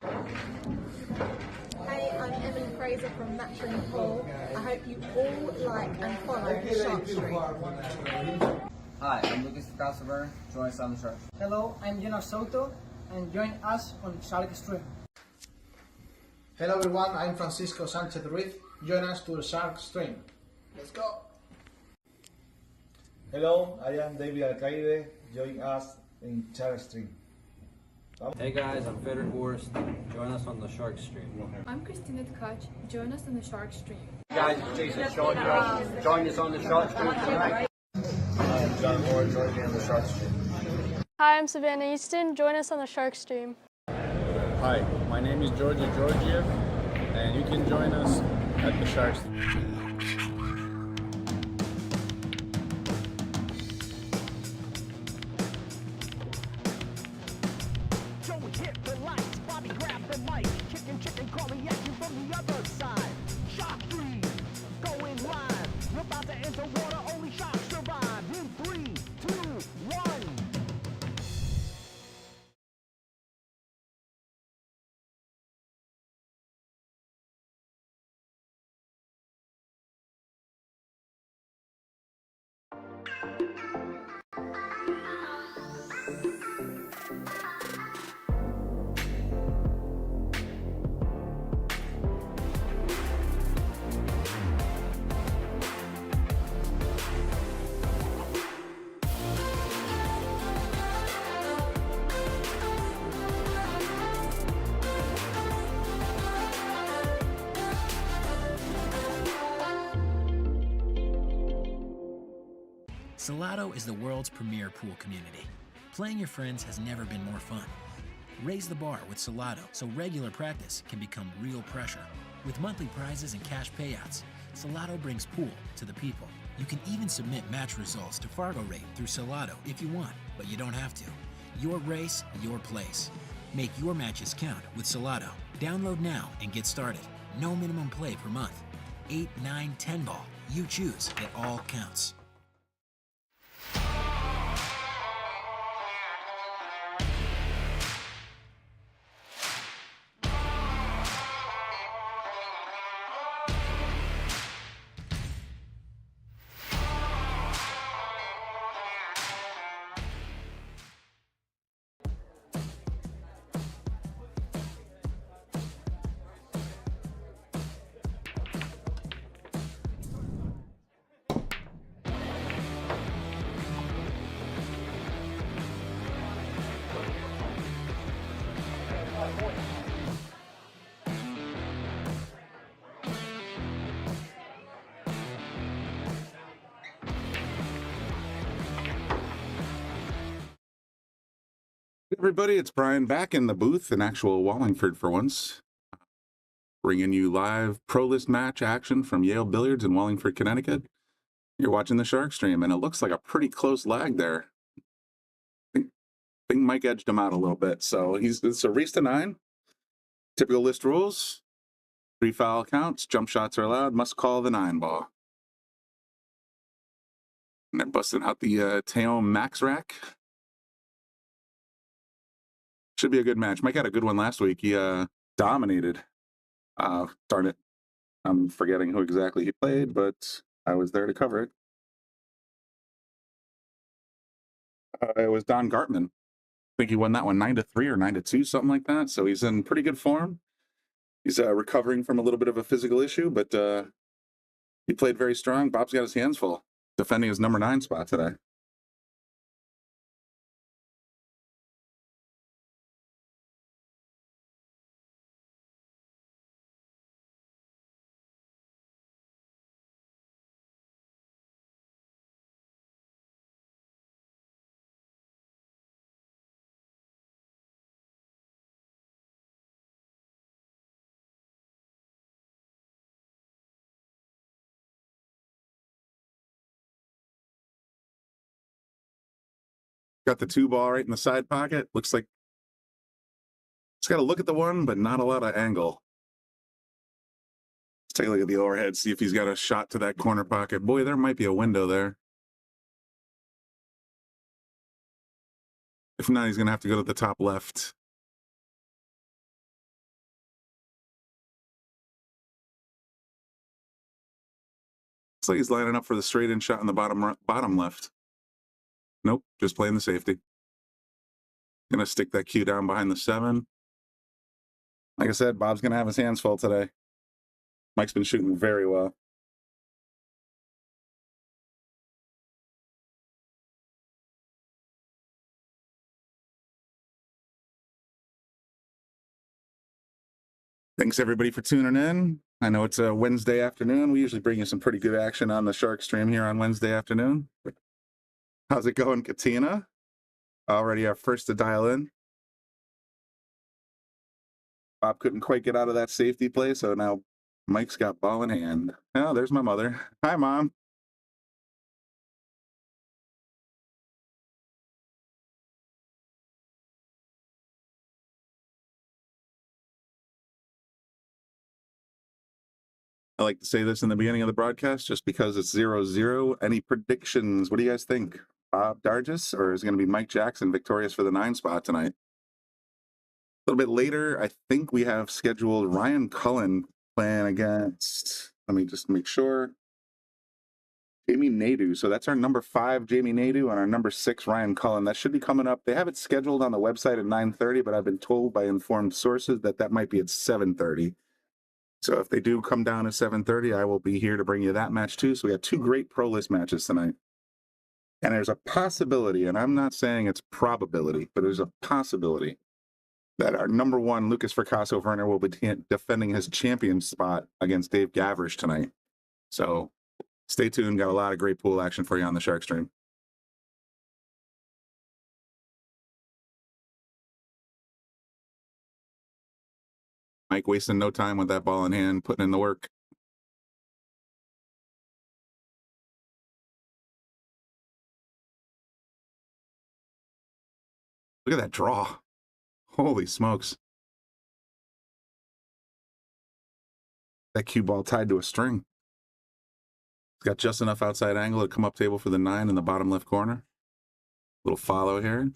Hey, I'm Emily Fraser from Matching Paul. I hope you all like and follow Shark Street. Hi, I'm Lucas Casaver. Join us on the Shark. Hello, I'm Jonas Soto, and join us on Shark Stream. Hello everyone, I'm Francisco Sanchez Ruiz. Join us to the Shark Stream. Let's go! Hello, I am David Alcaide. Join us in Shark Stream. Hey guys, I'm Frederick Horst. Join us on the Shark Stream. I'm Christina Tkach. Join us on the Shark Stream. Guys, it's Jason Shaw here. Join us on the Shark Stream tonight. I'm John Moore. Join me on the Shark Stream. Hi, I'm Savannah Easton. Join us on the Shark Stream. Hi, my name is Georgia Georgiev, and you can join us at the Shark Stream. Hit the lights, Bobby grab the mic, chicken calling at you from the other side. Shark Stream, going live. We're about to enter water, only sharks survive. In 3, 2, 1. Salado is the world's premier pool community. Playing your friends has never been more fun. Raise the bar with Salado so regular practice can become real pressure. With monthly prizes and cash payouts, Salado brings pool to the people. You can even submit match results to Fargo Rate through Salado if you want, but you don't have to. Your race, your place. Make your matches count with Salado. Download now and get started. No minimum play per month. 8, 9, 10 ball. You choose. It all counts. Everybody, it's Brian back in the booth in actual Wallingford for once, bringing you live pro list match action from Yale Billiards in Wallingford, Connecticut. You're watching the Shark Stream, and it looks like a pretty close lag there. I think Mike edged him out a little bit, so it's a race to 9. Typical list rules: 3 foul counts, jump shots are allowed, must call the 9 ball. And they're busting out the Taom Max Rack. Should be a good match. Mike had a good one last week. He dominated. Darn it. I'm forgetting who exactly he played, but I was there to cover it. It was Don Gartman. I think he won that one 9-3 or 9-2, something like that. So he's in pretty good form. He's recovering from a little bit of a physical issue, but he played very strong. Bob's got his hands full, defending his number 9 spot today. Got the 2 ball right in the side pocket. Looks like it's got to look at the 1, but not a lot of angle. Let's take a look at the overhead, see if he's got a shot to that corner pocket. Boy, there might be a window there. If not, he's going to have to go to the top left. Looks like he's lining up for the straight in shot in the bottom left. Nope, just playing the safety. Gonna stick that cue down behind the 7. Like I said, Bob's gonna have his hands full today. Mike's been shooting very well. Thanks everybody for tuning in. I know it's a Wednesday afternoon. We usually bring you some pretty good action on the Shark Stream here on Wednesday afternoon. How's it going, Katina? Already our first to dial in. Bob couldn't quite get out of that safety play, so now Mike's got ball in hand. Oh, there's my mother. Hi, Mom. I like to say this in the beginning of the broadcast just because it's 0-0. Any predictions? What do you guys think? Bob Darigis, or is it going to be Mike Jackson victorious for the 9 spot tonight? A little bit later, I think we have scheduled Ryan Cullen playing against, let me just make sure, Jamie Nadeau. So that's our number 5, Jamie Nadeau, and our number 6, Ryan Cullen. That should be coming up. They have it scheduled on the website at 9:30, but I've been told by informed sources that that might be at 7:30. So if they do come down at 7:30, I will be here to bring you that match too. So we got 2 great pro list matches tonight. And there's a possibility, and I'm not saying it's probability, but there's a possibility that our number 1, Lucas Fracasso-Werner, will be defending his champion spot against Dave Gavrish tonight. So stay tuned. Got a lot of great pool action for you on the Shark Stream. Mike wasting no time with that ball in hand, putting in the work. Look at that draw. Holy smokes. That cue ball tied to a string. It's got just enough outside angle to come up table for the 9 in the bottom left corner. Little follow here.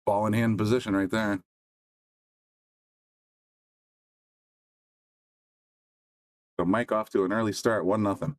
Ball in hand position right there. So Mike off to an early start, 1-0.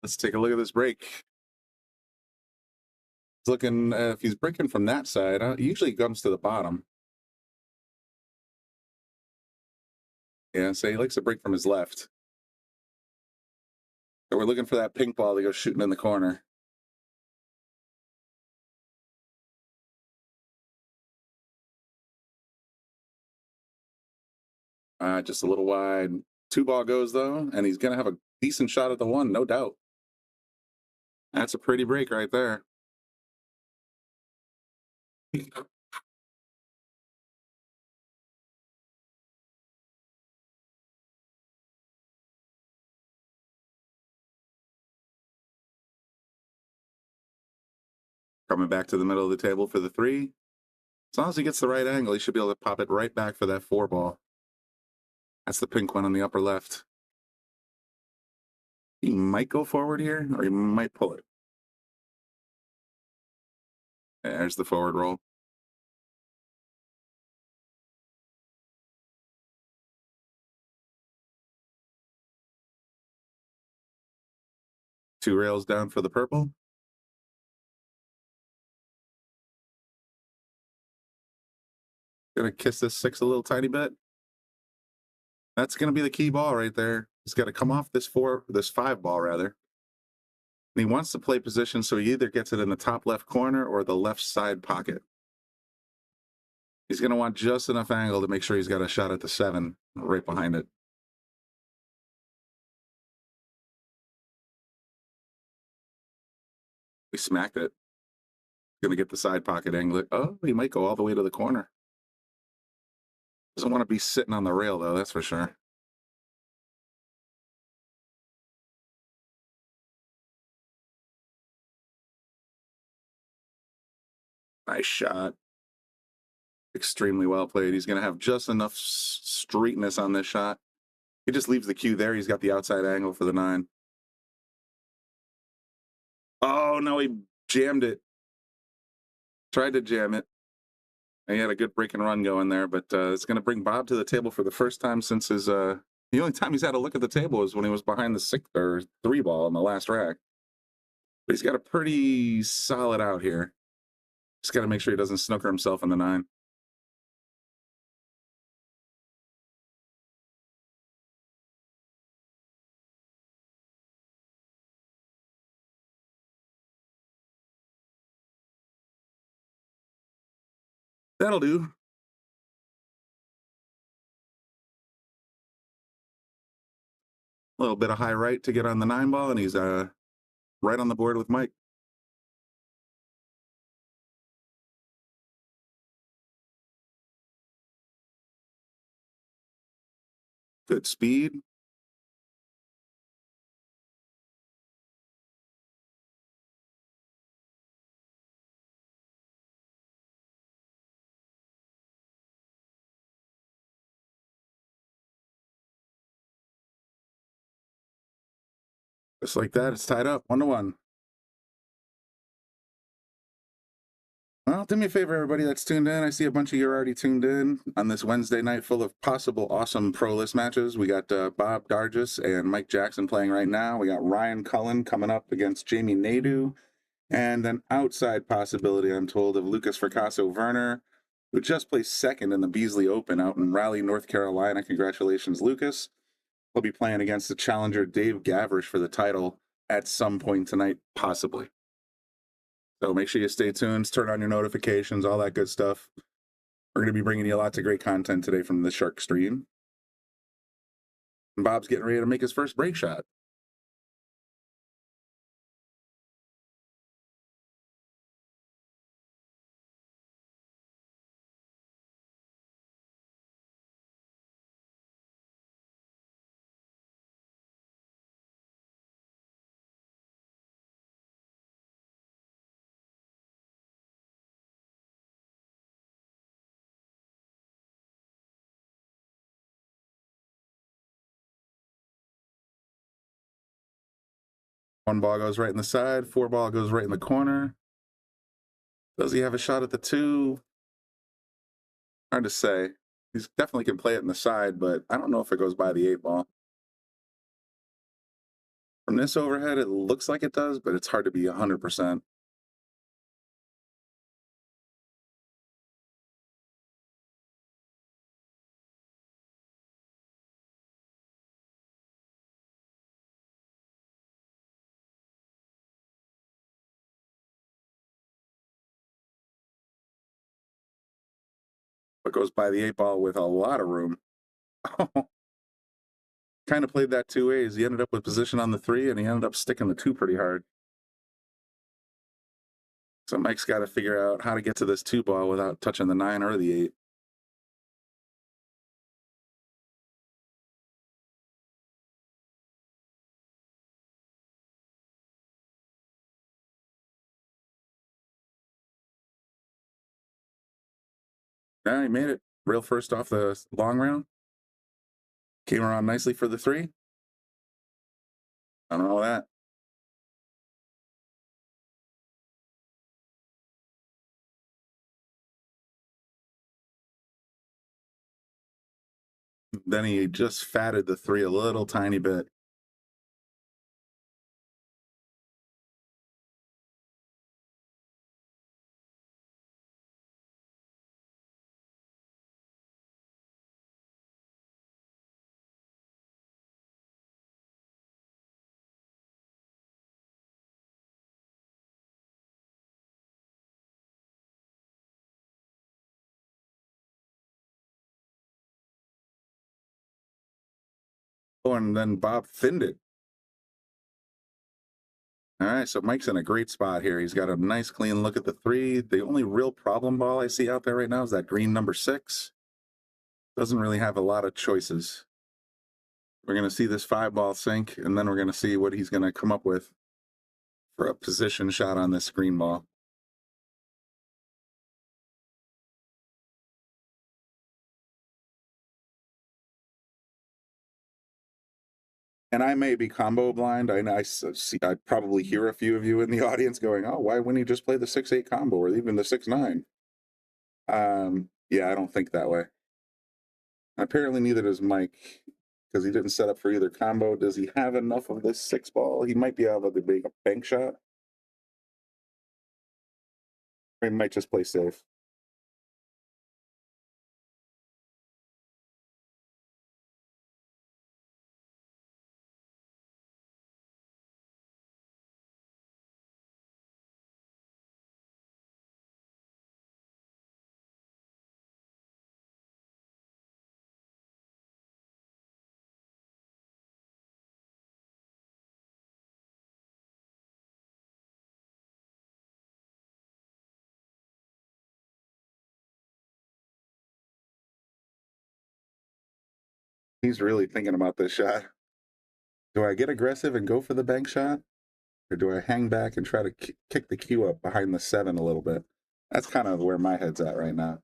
Let's take a look at this break. It's looking, if he's breaking from that side, he usually comes to the bottom. Yeah, so he likes to break from his left. So we're looking for that pink ball to go shooting in the corner. Just a little wide. 2 ball goes, though, and he's going to have a decent shot at the 1, no doubt. That's a pretty break right there. Coming back to the middle of the table for the 3. As long as he gets the right angle, he should be able to pop it right back for that 4 ball. That's the pink one on the upper left. He might go forward here, or he might pull it. There's the forward roll. Two rails down for the purple. Gonna kiss this 6 a little tiny bit. That's gonna be the key ball right there. He's got to come off this 5 ball rather. And he wants to play position, so he either gets it in the top left corner or the left side pocket. He's gonna want just enough angle to make sure he's got a shot at the 7 right behind it. smacked it. Gonna get the side pocket angle. Oh, he might go all the way to the corner. Doesn't want to be sitting on the rail, though, that's for sure. Nice shot. Extremely well played. He's going to have just enough straightness on this shot. He just leaves the cue there. He's got the outside angle for the 9. Oh, no, he jammed it. Tried to jam it. He had a good break and run going there, but it's going to bring Bob to the table for the first time since his... the only time he's had a look at the table was when he was behind the 6 or 3 ball in the last rack. But he's got a pretty solid out here. Just got to make sure he doesn't snooker himself in the 9. That'll do. A little bit of high right to get on the 9 ball, and he's right on the board with Mike. Good speed. Just like that, it's tied up 1-1. Well, do me a favor, everybody that's tuned in. I see a bunch of you are already tuned in on this Wednesday night full of possible awesome pro list matches. We got Bob Darigis and Mike Jackson playing right now. We got Ryan Cullen coming up against Jamie Nadeau. And an outside possibility, I'm told, of Lucas Fracasso-Werner, who just placed second in the Beasley Open out in Raleigh, North Carolina. Congratulations, Lucas. He'll be playing against the challenger Dave Gavrish for the title at some point tonight, possibly. So make sure you stay tuned, turn on your notifications, all that good stuff. We're going to be bringing you lots of great content today from the Shark Stream. And Bob's getting ready to make his first break shot. One ball goes right in the side, 4 ball goes right in the corner. Does he have a shot at the 2? Hard to say. He definitely can play it in the side, but I don't know if it goes by the 8 ball. From this overhead, it looks like it does, but it's hard to be 100%. But goes by the 8 ball with a lot of room. Kind of played that 2 ways. He ended up with position on the 3, and he ended up sticking the 2 pretty hard. So Mike's got to figure out how to get to this 2 ball without touching the 9 or the 8. Yeah, he made it. Real first off the long round. Came around nicely for the 3. I don't know that. Then he just fatted the 3 a little tiny bit. Oh, and then Bob thinned it. All right, so Mike's in a great spot here. He's got a nice clean look at the 3. The only real problem ball I see out there right now is that green number 6. Doesn't really have a lot of choices. We're going to see this 5-ball sink, and then we're going to see what he's going to come up with for a position shot on this green ball. And I may be combo blind. I probably hear a few of you in the audience going, "Oh, why wouldn't he just play the 6-8 combo or even the 6-9?" Yeah, I don't think that way. Apparently, neither does Mike, because he didn't set up for either combo. Does he have enough of this 6-ball? He might be able to make a bank shot. Or he might just play safe. He's really thinking about this shot. Do I get aggressive and go for the bank shot? Or do I hang back and try to kick the cue up behind the 7 a little bit? That's kind of where my head's at right now.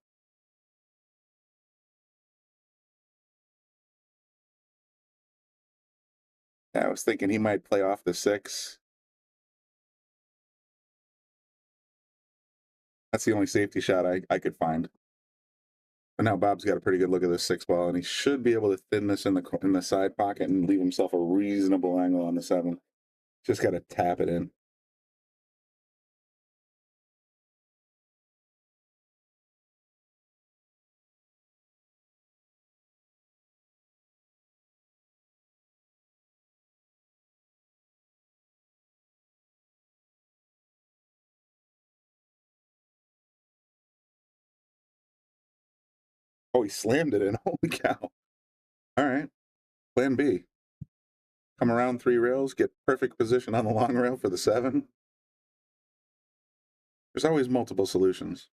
Yeah, I was thinking he might play off the 6. That's the only safety shot I could find. But now Bob's got a pretty good look at this 6-ball, and he should be able to thin this in the side pocket and leave himself a reasonable angle on the 7. Just got to tap it in. Oh, he slammed it in. Holy cow. All right. Plan B. Come around 3 rails, get perfect position on the long rail for the 7. There's always multiple solutions.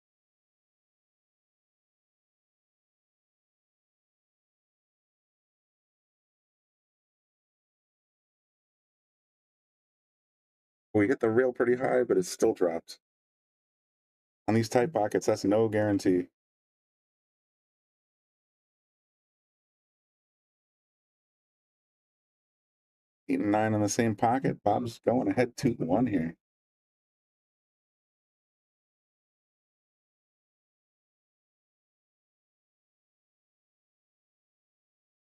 We hit the rail pretty high, but it's still dropped. On these tight pockets, that's no guarantee. 8 and 9 in the same pocket. Bob's going ahead 2-1 here.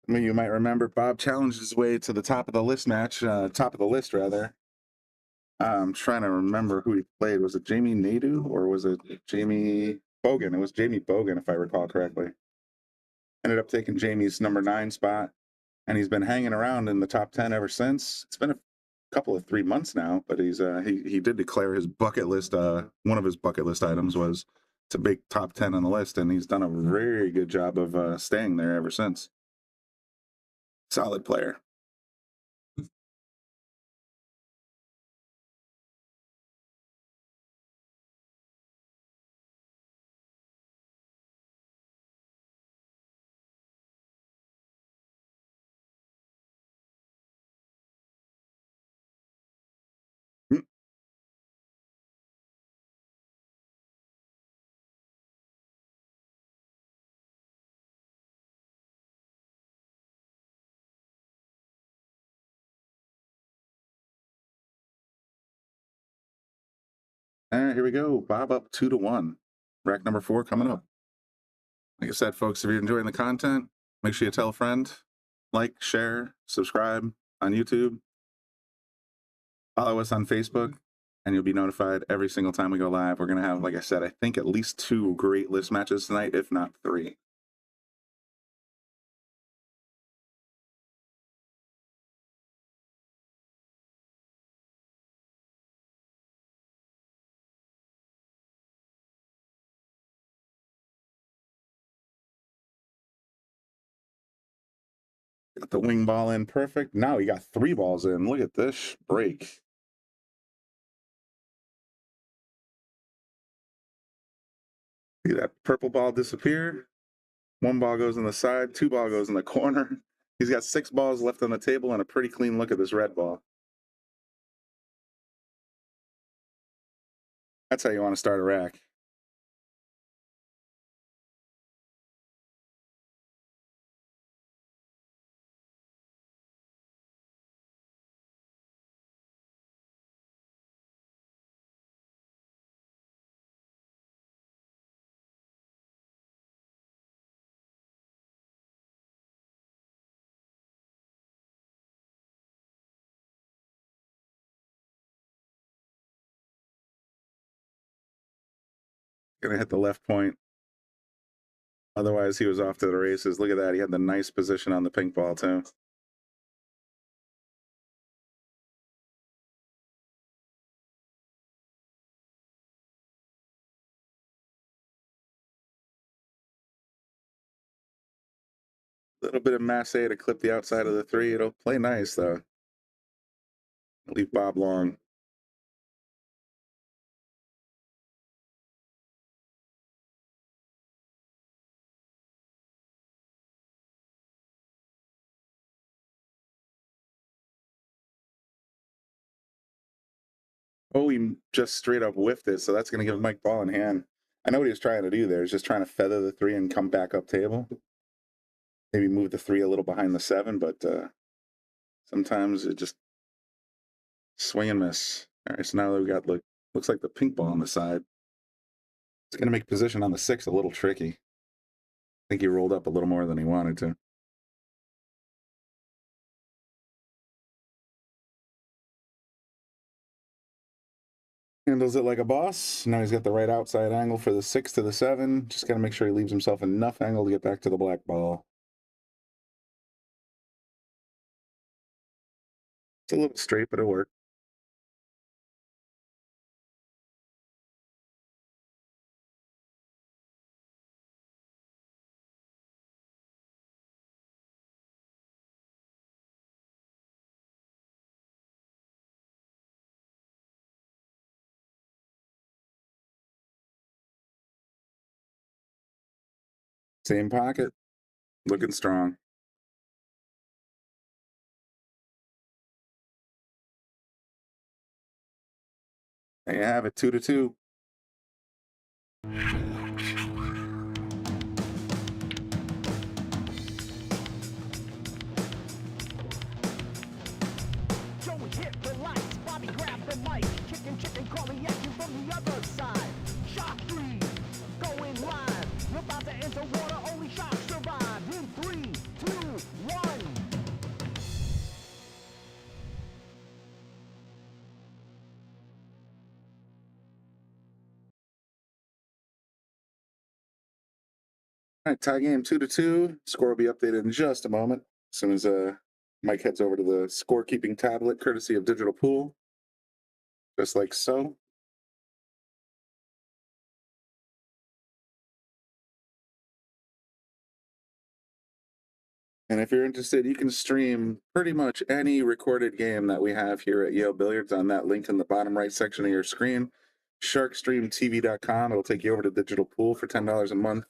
I mean, you might remember Bob challenged his way to the top of the list match, top of the list rather. I'm trying to remember who he played. Was it Jamie Nadeau or was it Jamie Bogan? It was Jamie Bogan, if I recall correctly. Ended up taking Jamie's number 9 spot, and he's been hanging around in the top 10 ever since. It's been a couple of 3 months now, but he's he did declare his bucket list. One of his bucket list items was to make top 10 on the list, and he's done a very good job of staying there ever since. Solid player. All right, here we go. Bob up 2-1. Rack number 4 coming up. Like I said, folks, if you're enjoying the content, make sure you tell a friend, like, share, subscribe on YouTube, follow us on Facebook, and you'll be notified every single time we go live. We're going to have, like I said, I think at least 2 great list matches tonight, if not 3. Got the wing ball in perfect. Now he got 3 balls in. Look at this break. See that purple ball disappear. 1 ball goes in the side, 2 ball goes in the corner. He's got 6 balls left on the table and a pretty clean look at this red ball. That's how you want to start a rack. Gonna hit the left point. Otherwise, he was off to the races. Look at that. He had the nice position on the pink ball, too. A little bit of masse to clip the outside of the 3. It'll play nice, though. Leave Bob long. Oh, he just straight up whiffed it, so that's going to give Mike ball in hand. I know what he was trying to do there. He's just trying to feather the 3 and come back up table. Maybe move the 3 a little behind the 7, but sometimes it just swing and miss. All right, so now we got, looks like the pink ball on the side. It's going to make position on the 6 a little tricky. I think he rolled up a little more than he wanted to. Handles it like a boss. Now he's got the right outside angle for the 6 to the 7. Just got to make sure he leaves himself enough angle to get back to the black ball. It's a little straight, but it'll work. Same pocket. Looking strong. There you have it, 2-2. Joey hit the lights, Bobby grabbed the mic, chicken calling at you from the other side. Shock 3, going live. We're about to enter water, only sharks survive. In 3, 2, 1. All right, tie game 2-2. Score will be updated in just a moment. As soon as Mike heads over to the scorekeeping tablet, courtesy of Digital Pool. Just like so. And if you're interested, you can stream pretty much any recorded game that we have here at Yale Billiards on that link in the bottom right section of your screen. SharkStreamTV.com. It'll take you over to Digital Pool for $10 a month.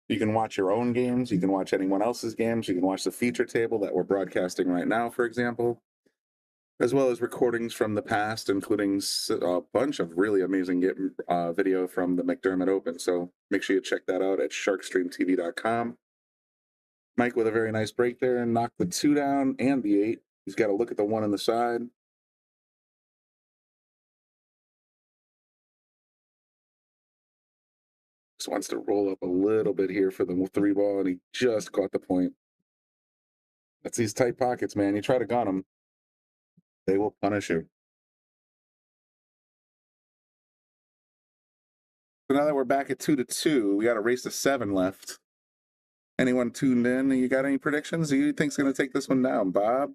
You can watch your own games. You can watch anyone else's games. You can watch the feature table that we're broadcasting right now, for example, as well as recordings from the past, including a bunch of really amazing video from the McDermott Open. So make sure you check that out at SharkStreamTV.com. Mike with a very nice break there and knocked the 2 down and the 8. He's got to look at the 1 on the side. Just wants to roll up a little bit here for the 3 ball, and he just caught the point. That's these tight pockets, man. You try to gun them, they will punish you. So now that we're back at 2-2, we got a race to 7 left. Anyone tuned in? You got any predictions? Who do you think's going to take this one down, Bob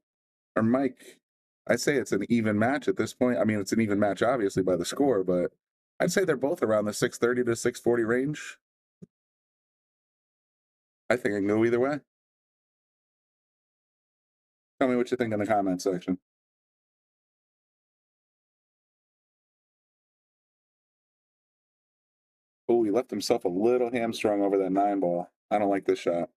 or Mike? I'd say it's an even match at this point. I mean, it's an even match, obviously, by the score, but I'd say they're both around the 630 to 640 range. I think I can go either way. Tell me what you think in the comment section. Oh, he left himself a little hamstrung over that 9 ball. I don't like this shot.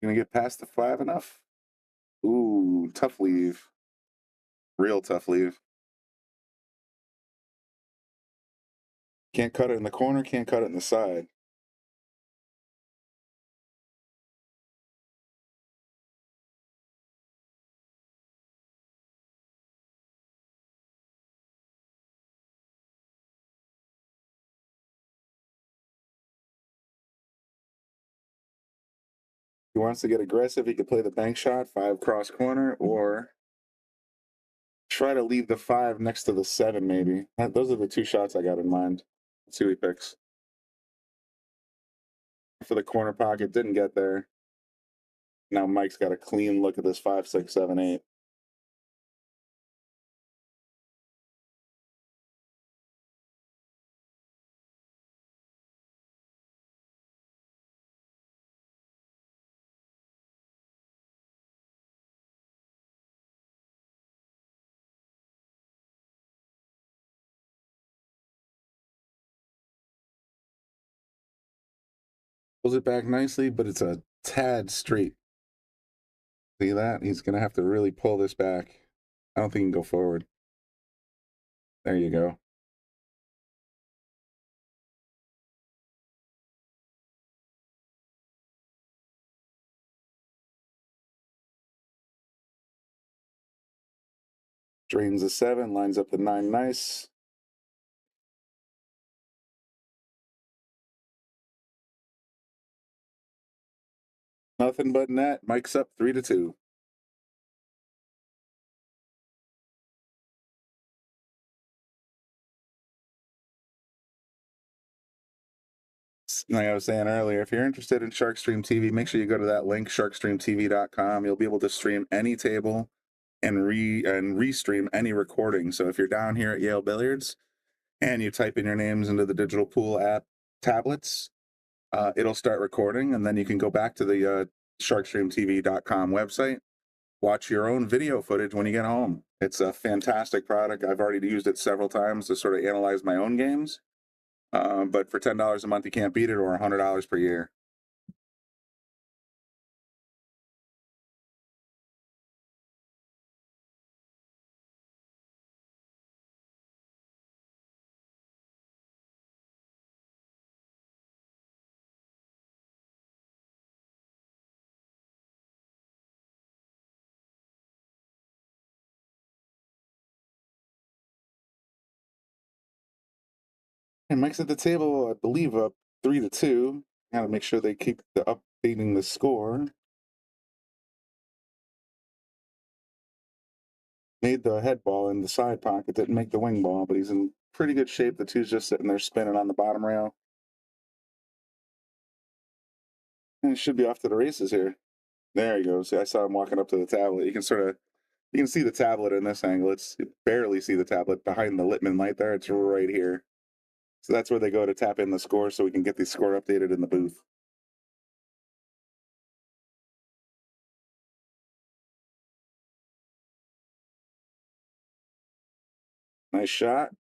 Gonna get past the 5 enough? Ooh, tough leave. Real tough leave. Can't cut it in the corner, can't cut it in the side. He wants to get aggressive, he could play the bank shot, 5 cross corner, or try to leave the 5 next to the 7, maybe. Those are the 2 shots I got in mind. Let's see what he picks. For the corner pocket, didn't get there. Now Mike's got a clean look at this 5, 6, 7, 8. Pulls it back nicely, but it's a tad straight. See that? He's going to have to really pull this back. I don't think he can go forward. There you go. Drains the 7, lines up the 9 nice. Nothing but net. Mike's up 3-2. Like I was saying earlier, if you're interested in SharkStream TV, make sure you go to that link, sharkstreamtv.com. You'll be able to stream any table and restream any recording. So if you're down here at Yale Billiards and you type in your names into the digital pool app tablets, it'll start recording, and then you can go back to the sharkstreamtv.com website, watch your own video footage when you get home. It's a fantastic product. I've already used it several times to sort of analyze my own games. But for $10 a month, you can't beat it, or $100 per year. And Mike's at the table, I believe, up 3-2. Got to make sure they keep updating the score. Made the head ball in the side pocket, didn't make the wing ball, but he's in pretty good shape. The 2's just sitting there spinning on the bottom rail. And he should be off to the races here. There he goes. I saw him walking up to the tablet. You can see the tablet in this angle. You barely see the tablet behind the Littman light there. It's right here. So that's where they go to tap in the score so we can get the score updated in the booth. Nice shot.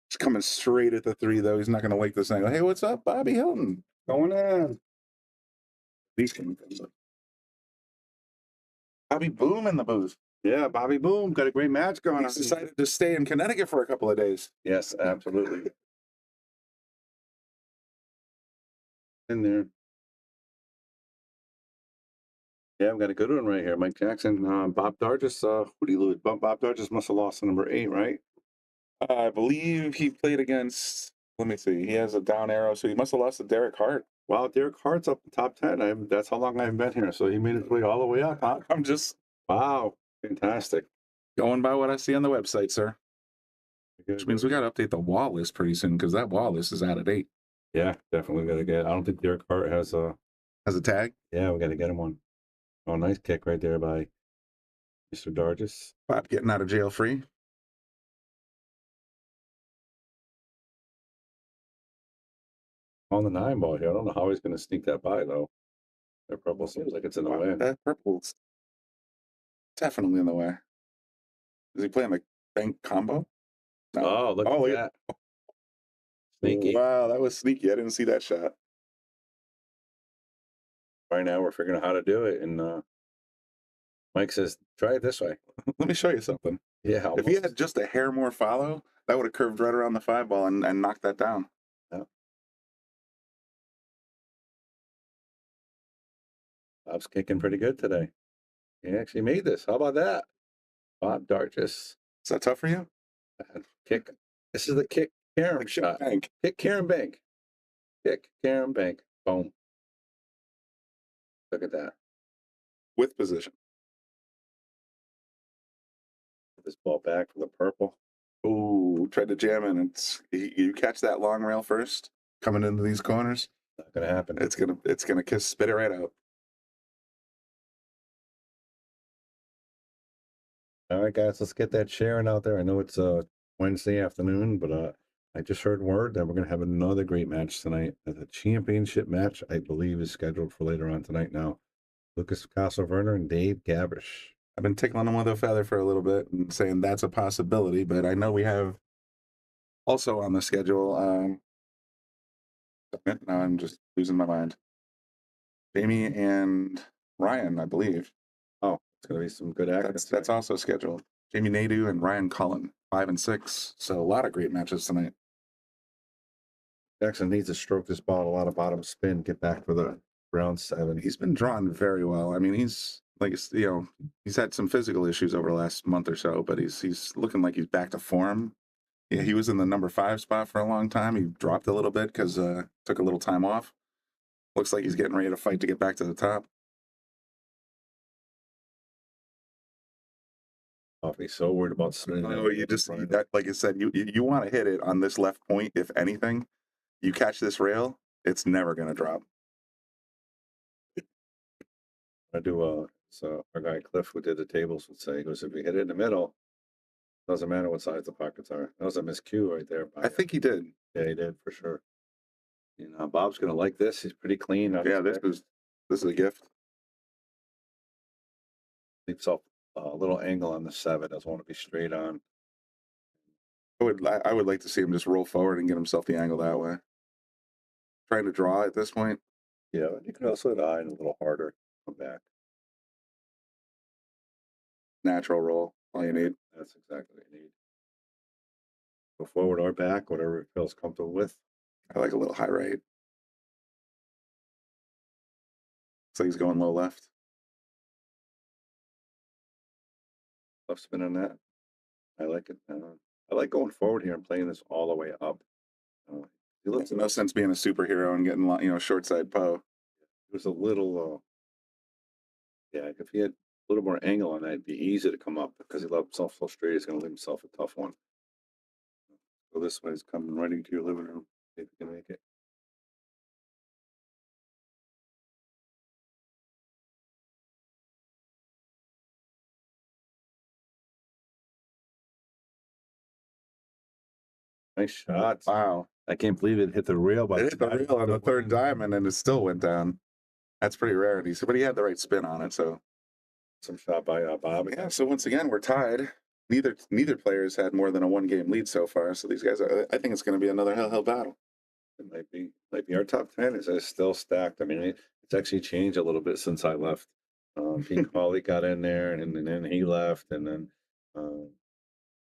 He's coming straight at the 3, though. He's not going to wake this angle. Hey, what's up, Bobby Hilton? Going in. These coming. Bobby Boom in the booth. Yeah, Bobby Boom got a great match going on. He's decided to stay in Connecticut for a couple of days. Yes, absolutely. In there. Yeah, I've got a good one right here. Mike Jackson, Bob Dargis. Who do you lose? Bob Dargis must have lost to number 8, right? I believe he played against. Let me see. He has a down arrow, so he must have lost to Derek Hart. Wow, Derek Hart's up in top 10. That's how long I've been here. So he made his way all the way up, huh? I'm just wow, fantastic. Going by what I see on the website, sir. Which means we got to update the wall list pretty soon, because that wall list is out of date. Yeah, definitely got to get. I don't think Derek Hart has a tag. Yeah, we got to get him one. Oh, nice kick right there by Mr. Dargis. Bob getting out of jail free. On the 9 ball here. I don't know how he's going to sneak that by, though. That purple seems like it's in the way. That purple's definitely in the way. Is he playing the bank combo? No. Oh, look Oh, at yeah. that. Sneaky. Wow, that was sneaky. I didn't see that shot. Right now, we're figuring out how to do it. And Mike says, try it this way. Let me show you something. Yeah. If he had just a hair more follow, that would have curved right around the 5-ball and knocked that down. Yeah. Bob's kicking pretty good today. He actually made this. How about that? Bob Dargis. Is that tough for you? Kick. This is the kick carom shot. Bank. Kick carom bank. Kick carom bank. Boom. Look at that. With position. This ball back for the purple. Ooh, tried to jam in. You catch that long rail first, coming into these corners. Not gonna happen. It's gonna spit it right out. All right, guys, let's get that sharing out there. I know it's Wednesday afternoon, but I just heard word that we're gonna have another great match tonight. The championship match, I believe, is scheduled for later on tonight. Now, Lucas Castle-Werner and Dave Gabish. I've been tickling him with a feather for a little bit and saying that's a possibility, but I know we have also on the schedule. Now I'm just losing my mind. Jamie and Ryan, I believe. Oh, it's gonna be some good action. That's also scheduled. Jamie Nadeau and Ryan Cullen, 5 and 6. So a lot of great matches tonight. Jackson needs to stroke this ball a lot of bottom spin, get back for the round 7. He's been drawn very well. I mean, he's like, you know, he's had some physical issues over the last month or so, but he's looking like he's back to form. Yeah, he was in the number 5 spot for a long time. He dropped a little bit because took a little time off. Looks like he's getting ready to fight to get back to the top. I'll be so worried about spinning. Oh, that, like I said, you want to hit it on this left point. If anything, you catch this rail, it's never going to drop. I do. So our guy Cliff, who did the tables, would say, he goes, if you hit it in the middle, doesn't matter what size the pockets are. That was a miscue right there. I think he did. Yeah, he did for sure. You know, Bob's gonna like this. He's pretty clean. Yeah, this is a gift. Leaves off a little angle on the 7. Doesn't want to be straight on. I would like to see him just roll forward and get himself the angle that way. Trying to draw at this point. Yeah, you can also hit a little harder. Come back. Natural roll. All you need. That's exactly what you need. Go forward or back, whatever it feels comfortable with. I like a little high right. Looks like he's going low left. Left spin on that. I like it. I like going forward here and playing this all the way up. There's no sense being a superhero and getting, short side Poe. It was a little, yeah, if he had a little more angle on that, it'd be easy to come up because he left himself so straight. He's going to leave himself a tough one. So this way is coming right into your living room. See if you can make it. Nice shots. Wow. I can't believe it hit the rail. It hit the rail on the 3rd diamond and it still went down. That's pretty rare. But he had the right spin on it. So some shot by Bob. Yeah. So once again, we're tied. Neither player's had more than a 1-game lead so far. So these guys, I think it's going to be another hell battle. It might be our top 10 is still stacked. I mean, it's actually changed a little bit since I left. Pete Hawley got in there, and then he left, and then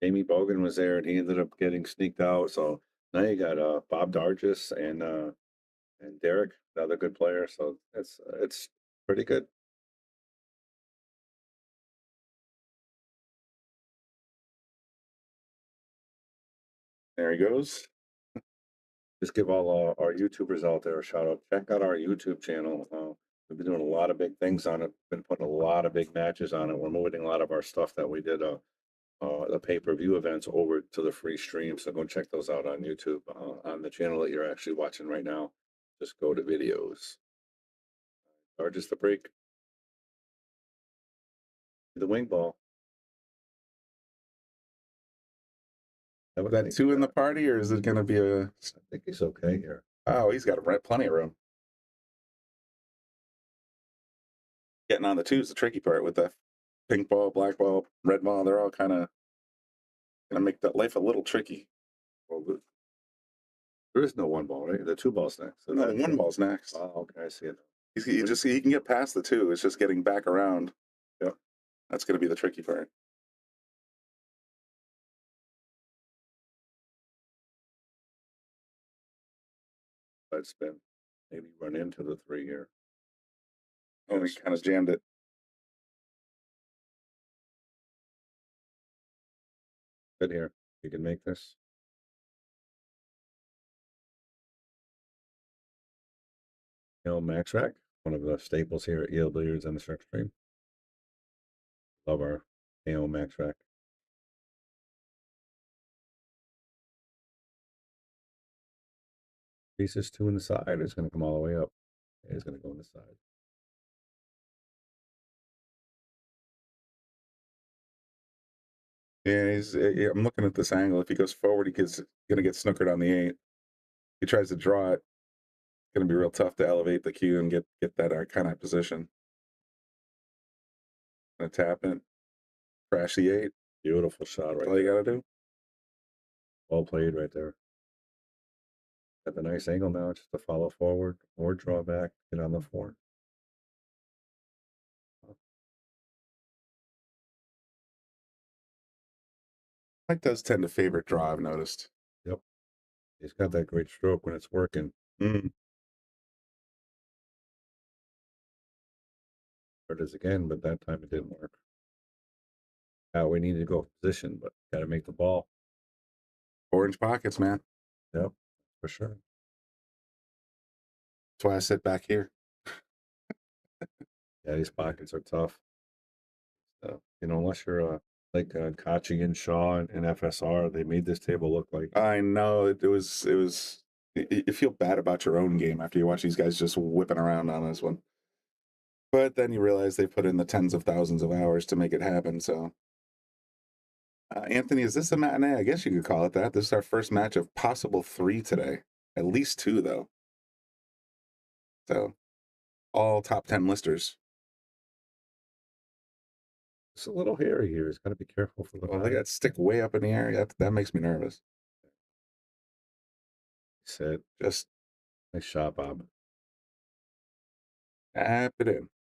Jamie Bogan was there, and he ended up getting sneaked out. So now you got Bob Dargis and Derek, the other good player. So it's pretty good. There he goes. Just give all our YouTubers out there a shout out. Check out our YouTube channel. We've been doing a lot of big things on it. Been putting a lot of big matches on it. We're moving a lot of our stuff that we did, the pay-per-view events, over to the free stream. So go check those out on YouTube, on the channel that you're actually watching right now. Just go to videos. Or just the break. The wing ball. Was that 2 in the party, or is it going to be a? I think he's okay here. Oh, he's got plenty of room. Getting on the 2 is the tricky part with the pink ball, black ball, red ball, they're all kind of going to make that life a little tricky. Well, there is no one ball, right? The two balls next. So No, the one ball's next. Oh, okay, I see it. He can get past the two. It's just getting back around. Yep. That's going to be the tricky part. Side spin. Maybe run into the 3 here. Oh, he kind of jammed it. Good here. You can make this. Max rack, one of the staples here at Yale Billiards and the Shark Stream. Love our Max rack. Pieces 2 in the side. It's going to come all the way up. It's going to go in the side. Yeah, I'm looking at this angle. If he goes forward, he's going to get snookered on the 8. He tries to draw it. It's going to be real tough to elevate the cue and get that kind of position. Gonna tap it, crash the 8. Beautiful shot right That's all you got to do. Well played right there. Got the nice angle now, just to follow forward or draw back, get on the 4. Mike does tend to favor draw, I've noticed. Yep. He's got that great stroke when it's working. Mm. There it is again, but that time it didn't work. Now we need to go position, but got to make the ball. Orange pockets, man. Yep, for sure. That's why I sit back here. Yeah, these pockets are tough. Unless you're like Kachi and Shaw and FSR, they made this table look like. I know it was. You feel bad about your own game after you watch these guys just whipping around on this one. But then you realize they put in the tens of thousands of hours to make it happen. So, Anthony, is this a matinee? I guess you could call it that. This is our first match of possible 3 today. At least 2, though. So, all top 10 listers. It's a little hairy here. He's got to be careful for the. Well, they got to stick way up in the air. That makes me nervous. Said, just nice shot, Bob. Tap it in.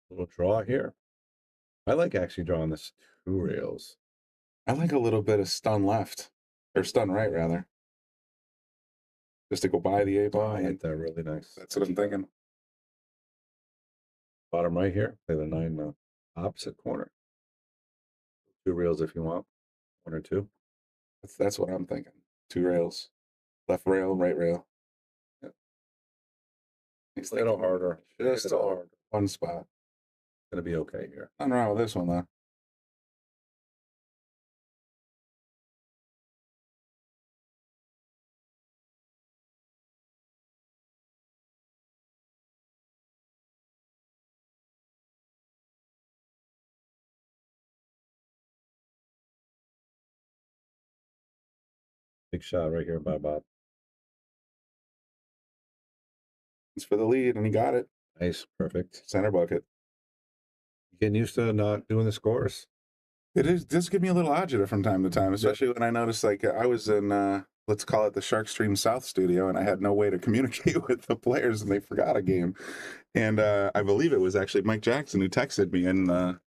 Little draw here. I like actually drawing this 2 rails. I like a little bit of stun left, or stun right rather. Just to go by the 8 ball. I hit that really nice. That's what I'm thinking. Bottom right here, play the 9 opposite corner. 2 rails if you want, 1 or 2. That's what I'm thinking. 2 rails, left rail, right rail. Yep. It's a little harder. Just a one spot. Gonna be okay here. Nothing wrong with this one though. Big shot right here by Bob. It's for the lead, and he got it. Nice, perfect. Center bucket. Getting used to not doing the scores. It does give me a little agita from time to time, especially when I notice, like, I was in, let's call it the Shark Stream South studio, and I had no way to communicate with the players, and they forgot a game. And I believe it was actually Mike Jackson who texted me and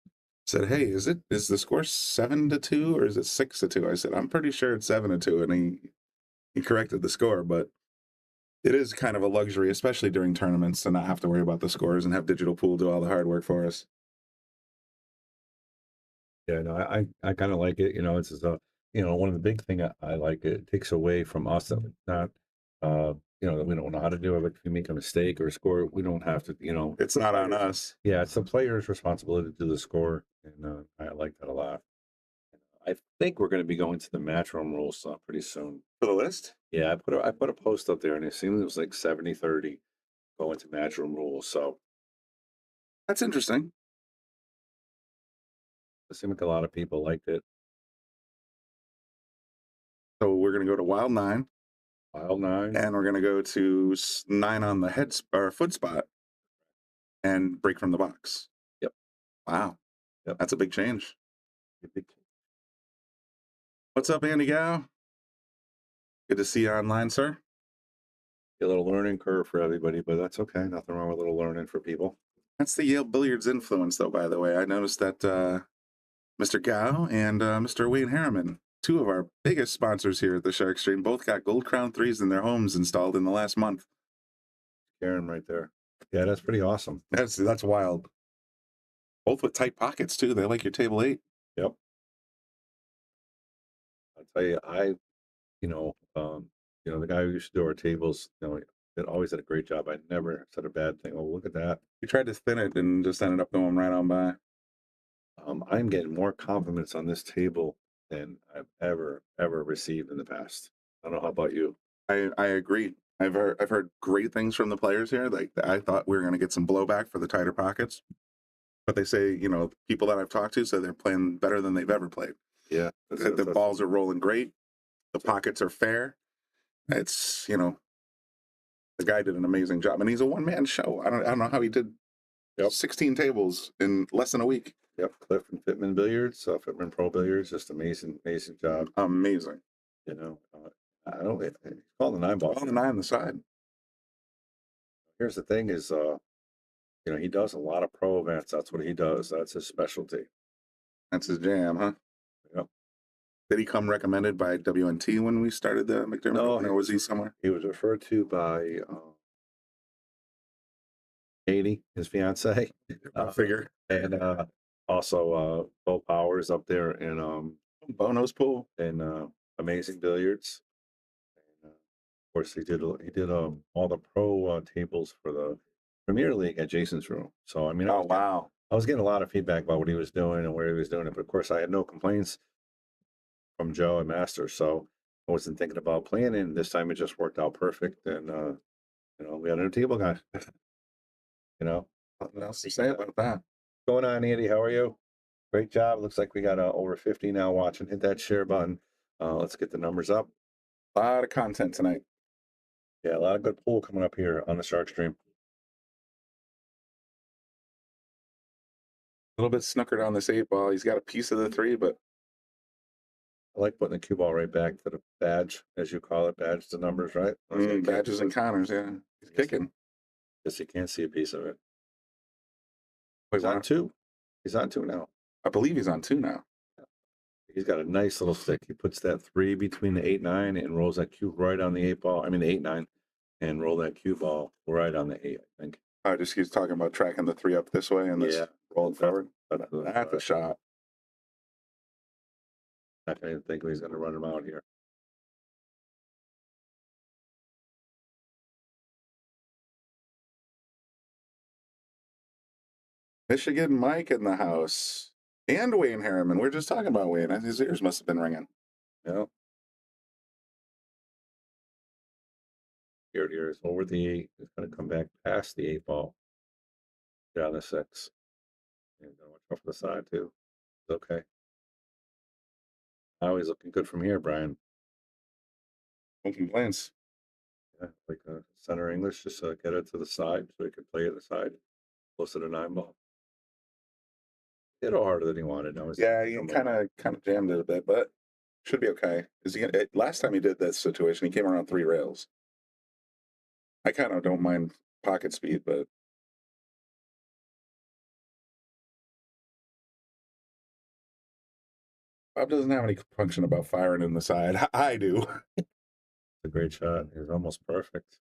said, "Hey, is the score 7-2 or is it 6-2?" I said, "I'm pretty sure it's 7-2," and he corrected the score, but it is kind of a luxury, especially during tournaments, to not have to worry about the scores and have Digital Pool do all the hard work for us. Yeah, no, I kind of like it. It's just one of the big thing I like. It takes away from us that we're not, that we don't know how to do it. But if you make a mistake or a score, we don't have to. It's not on us. Yeah, it's the player's responsibility to do the score, and I like that a lot. I think we're going to be going to the matchroom rules pretty soon. For the list? Yeah, I put a post up there, and it seemed it was like 70-30 going to matchroom rules. So that's interesting. It seemed like a lot of people liked it. So we're going to go to Wild 9. Wild 9. And we're going to go to 9 on the foot spot and break from the box. Yep. Wow. Yep. That's a big change. Big What's up, Andy Gow? Good to see you online, sir. A little learning curve for everybody, but that's okay. Nothing wrong with a little learning for people. That's the Yale Billiards influence, though, by the way. I noticed that Mr. Gow and Mr. Wayne Harriman, two of our biggest sponsors here at the Shark Stream, both got Gold Crown 3s in their homes installed in the last month. Karen right there. Yeah, that's pretty awesome. That's wild. Both with tight pockets, too. They like your table 8. Yep. I'll tell you, the guy who used to do our tables, it always did a great job. I never said a bad thing. Oh, look at that. You tried to thin it and just ended up going right on by. I'm getting more compliments on this table than I've ever received in the past. I don't know how about you. I agree. I've heard great things from the players here. Like, I thought we were going to get some blowback for the tighter pockets, but they say, people that I've talked to say they're playing better than they've ever played. Yeah, The balls are rolling great. The pockets are fair. It's, the guy did an amazing job, and he's a one-man show. I don't know how he did 16 tables in less than a week. Yep, Cliff and Fitman Billiards, Fitman Pro Billiards, just amazing job. Amazing. I don't. It's called the 9 ball. On the 9 on the side. Here's the thing: is he does a lot of pro events. That's what he does. That's his specialty. That's his jam, huh? Yep. Did he come recommended by WNT when we started the McDermott? No, or was he somewhere? He was referred to by Katie, his fiance. Figure. And also Bo Powers up there in Bono's pool and Amazing Billiards. And, of course, he did all the pro tables for the Premier League at Jason's room. So I mean, wow. I was getting a lot of feedback about what he was doing and where he was doing it, but of course, I had no complaints from Joe and Master, so I wasn't thinking about playing it. And this time, it just worked out perfect, and we had a new table guy. Nothing else to say about that. What's going on, Andy? How are you? Great job. Looks like we got over 50 now watching. Hit that share button. Let's get the numbers up. A lot of content tonight. Yeah, a lot of good pool coming up here on the Shark Stream. A little bit snookered on this 8 ball. He's got a piece of the 3, but I like putting the cue ball right back to the badge, as you call it. Badge the numbers, right? Badges and counters, yeah. He's kicking. Guess you can't see a piece of it. Wait, He's on 2. He's on 2 now. I believe he's on 2 now. He's got a nice little stick. He puts that 3 between the 8-9 and rolls that cue right on the 8 ball. I mean, the 8-9, and roll that cue ball right on the 8, I think. I just keeps talking about tracking the 3 up this way and this rolling forward. That's a shot. I didn't think he's going to run him out here. Michigan Mike in the house. And Wayne Harriman. We were just talking about Wayne. His ears must have been ringing. Yeah. Here it is. Over the 8. It's going to come back past the 8 ball. Get on the 6. And watch out for the side, too. It's okay. Now he's looking good from here, Brian. No complaints. Yeah, like center English, just get it to the side so he can play at the side, close to the 9 ball. A little harder than he wanted. No, Yeah, he kind of jammed it a bit, but should be okay. Last time he did this situation, he came around 3 rails. I kind of don't mind pocket speed, but Bob doesn't have any function about firing in the side. I do. It's a great shot. It's almost perfect.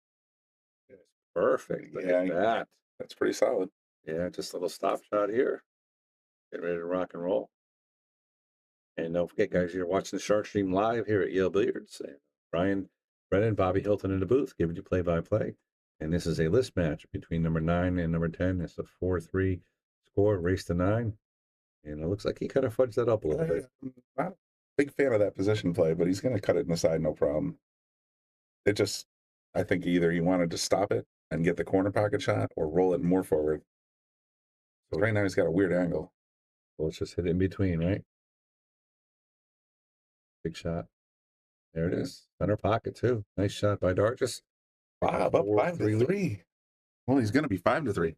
It's perfect. Look at that. That's pretty solid. Yeah, just a little stop shot here. Get ready to rock and roll. And don't forget, guys, you're watching the Shark Stream live here at Yale Billiards. Brian Brennan, Bobby Hilton in the booth, giving you play-by-play. And this is a list match between number 9 and number 10. It's a 4-3 score, race to 9. And it looks like he kind of fudged that up a little bit. I'm not a big fan of that position play, but he's going to cut it in the side, no problem. I think either he wanted to stop it and get the corner pocket shot or roll it more forward. So right now he's got a weird angle. So let's just hit it in between, right? Big shot. There it is. Center pocket, too. Nice shot by Darigis. Bob up 5-3. Well, he's going to be 5-3.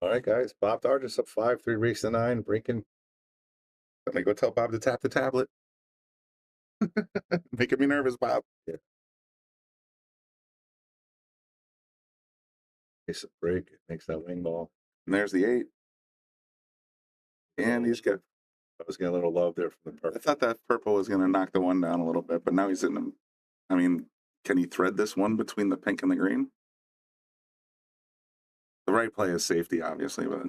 All right, guys. Bob Dargis up 5-3, race to 9. Breaking. Let me go tell Bob to tap the tablet. Making me nervous, Bob. Yeah. Ace of break. Makes that wing ball. And there's the 8. And he's got. I was getting a little love there from the I purple. thought that purple was going to knock the one down a little bit, but now he's in them. I mean, can he thread this one between the pink and the green? The right play is safety, obviously, but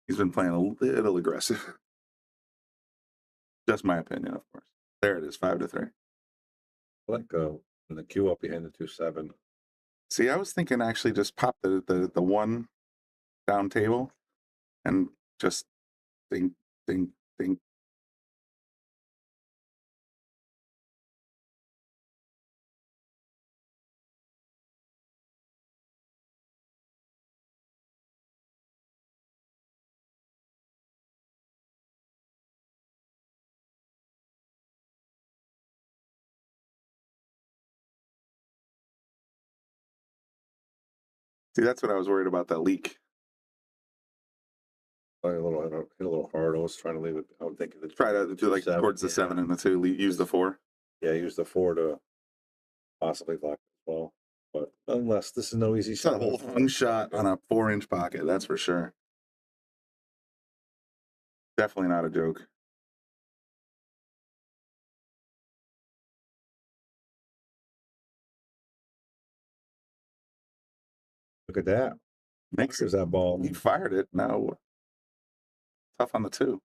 he's been playing a little aggressive. Just my opinion, of course. There it is, 5-3. Let go. And the cue up behind the 2-7. See, I was thinking actually just pop the one down table and just ding, ding, ding. See, that's what I was worried about, that leak. Hit a little hard. I was trying to leave it. I would think the Try to do like towards the 7 and the 2. Use the 4. Yeah, use the 4 to possibly block as well. But unless this is no easy It's a shot. long shot on a 4-inch pocket, that's for sure. Definitely not a joke. Look at that. Makes There's that ball. He fired it. No. Tough on the 2.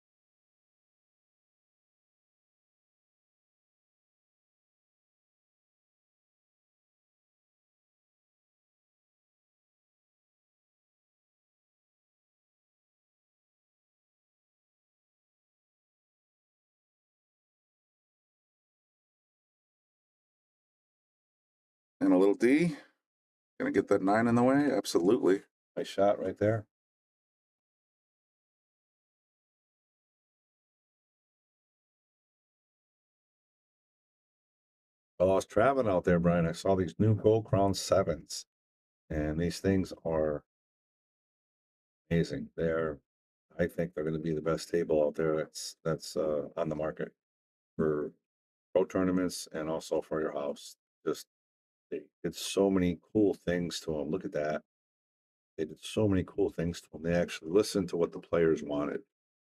And a little D. Gonna get that 9 in the way? Absolutely. Nice shot right there. Well, I was traveling out there, Brian. I saw these new Gold Crown 7s. And these things are amazing. I think they're going to be the best table out there that's on the market for pro tournaments and also for your house. Just they did so many cool things to them. Look at that. They did so many cool things to them. They actually listened to what the players wanted.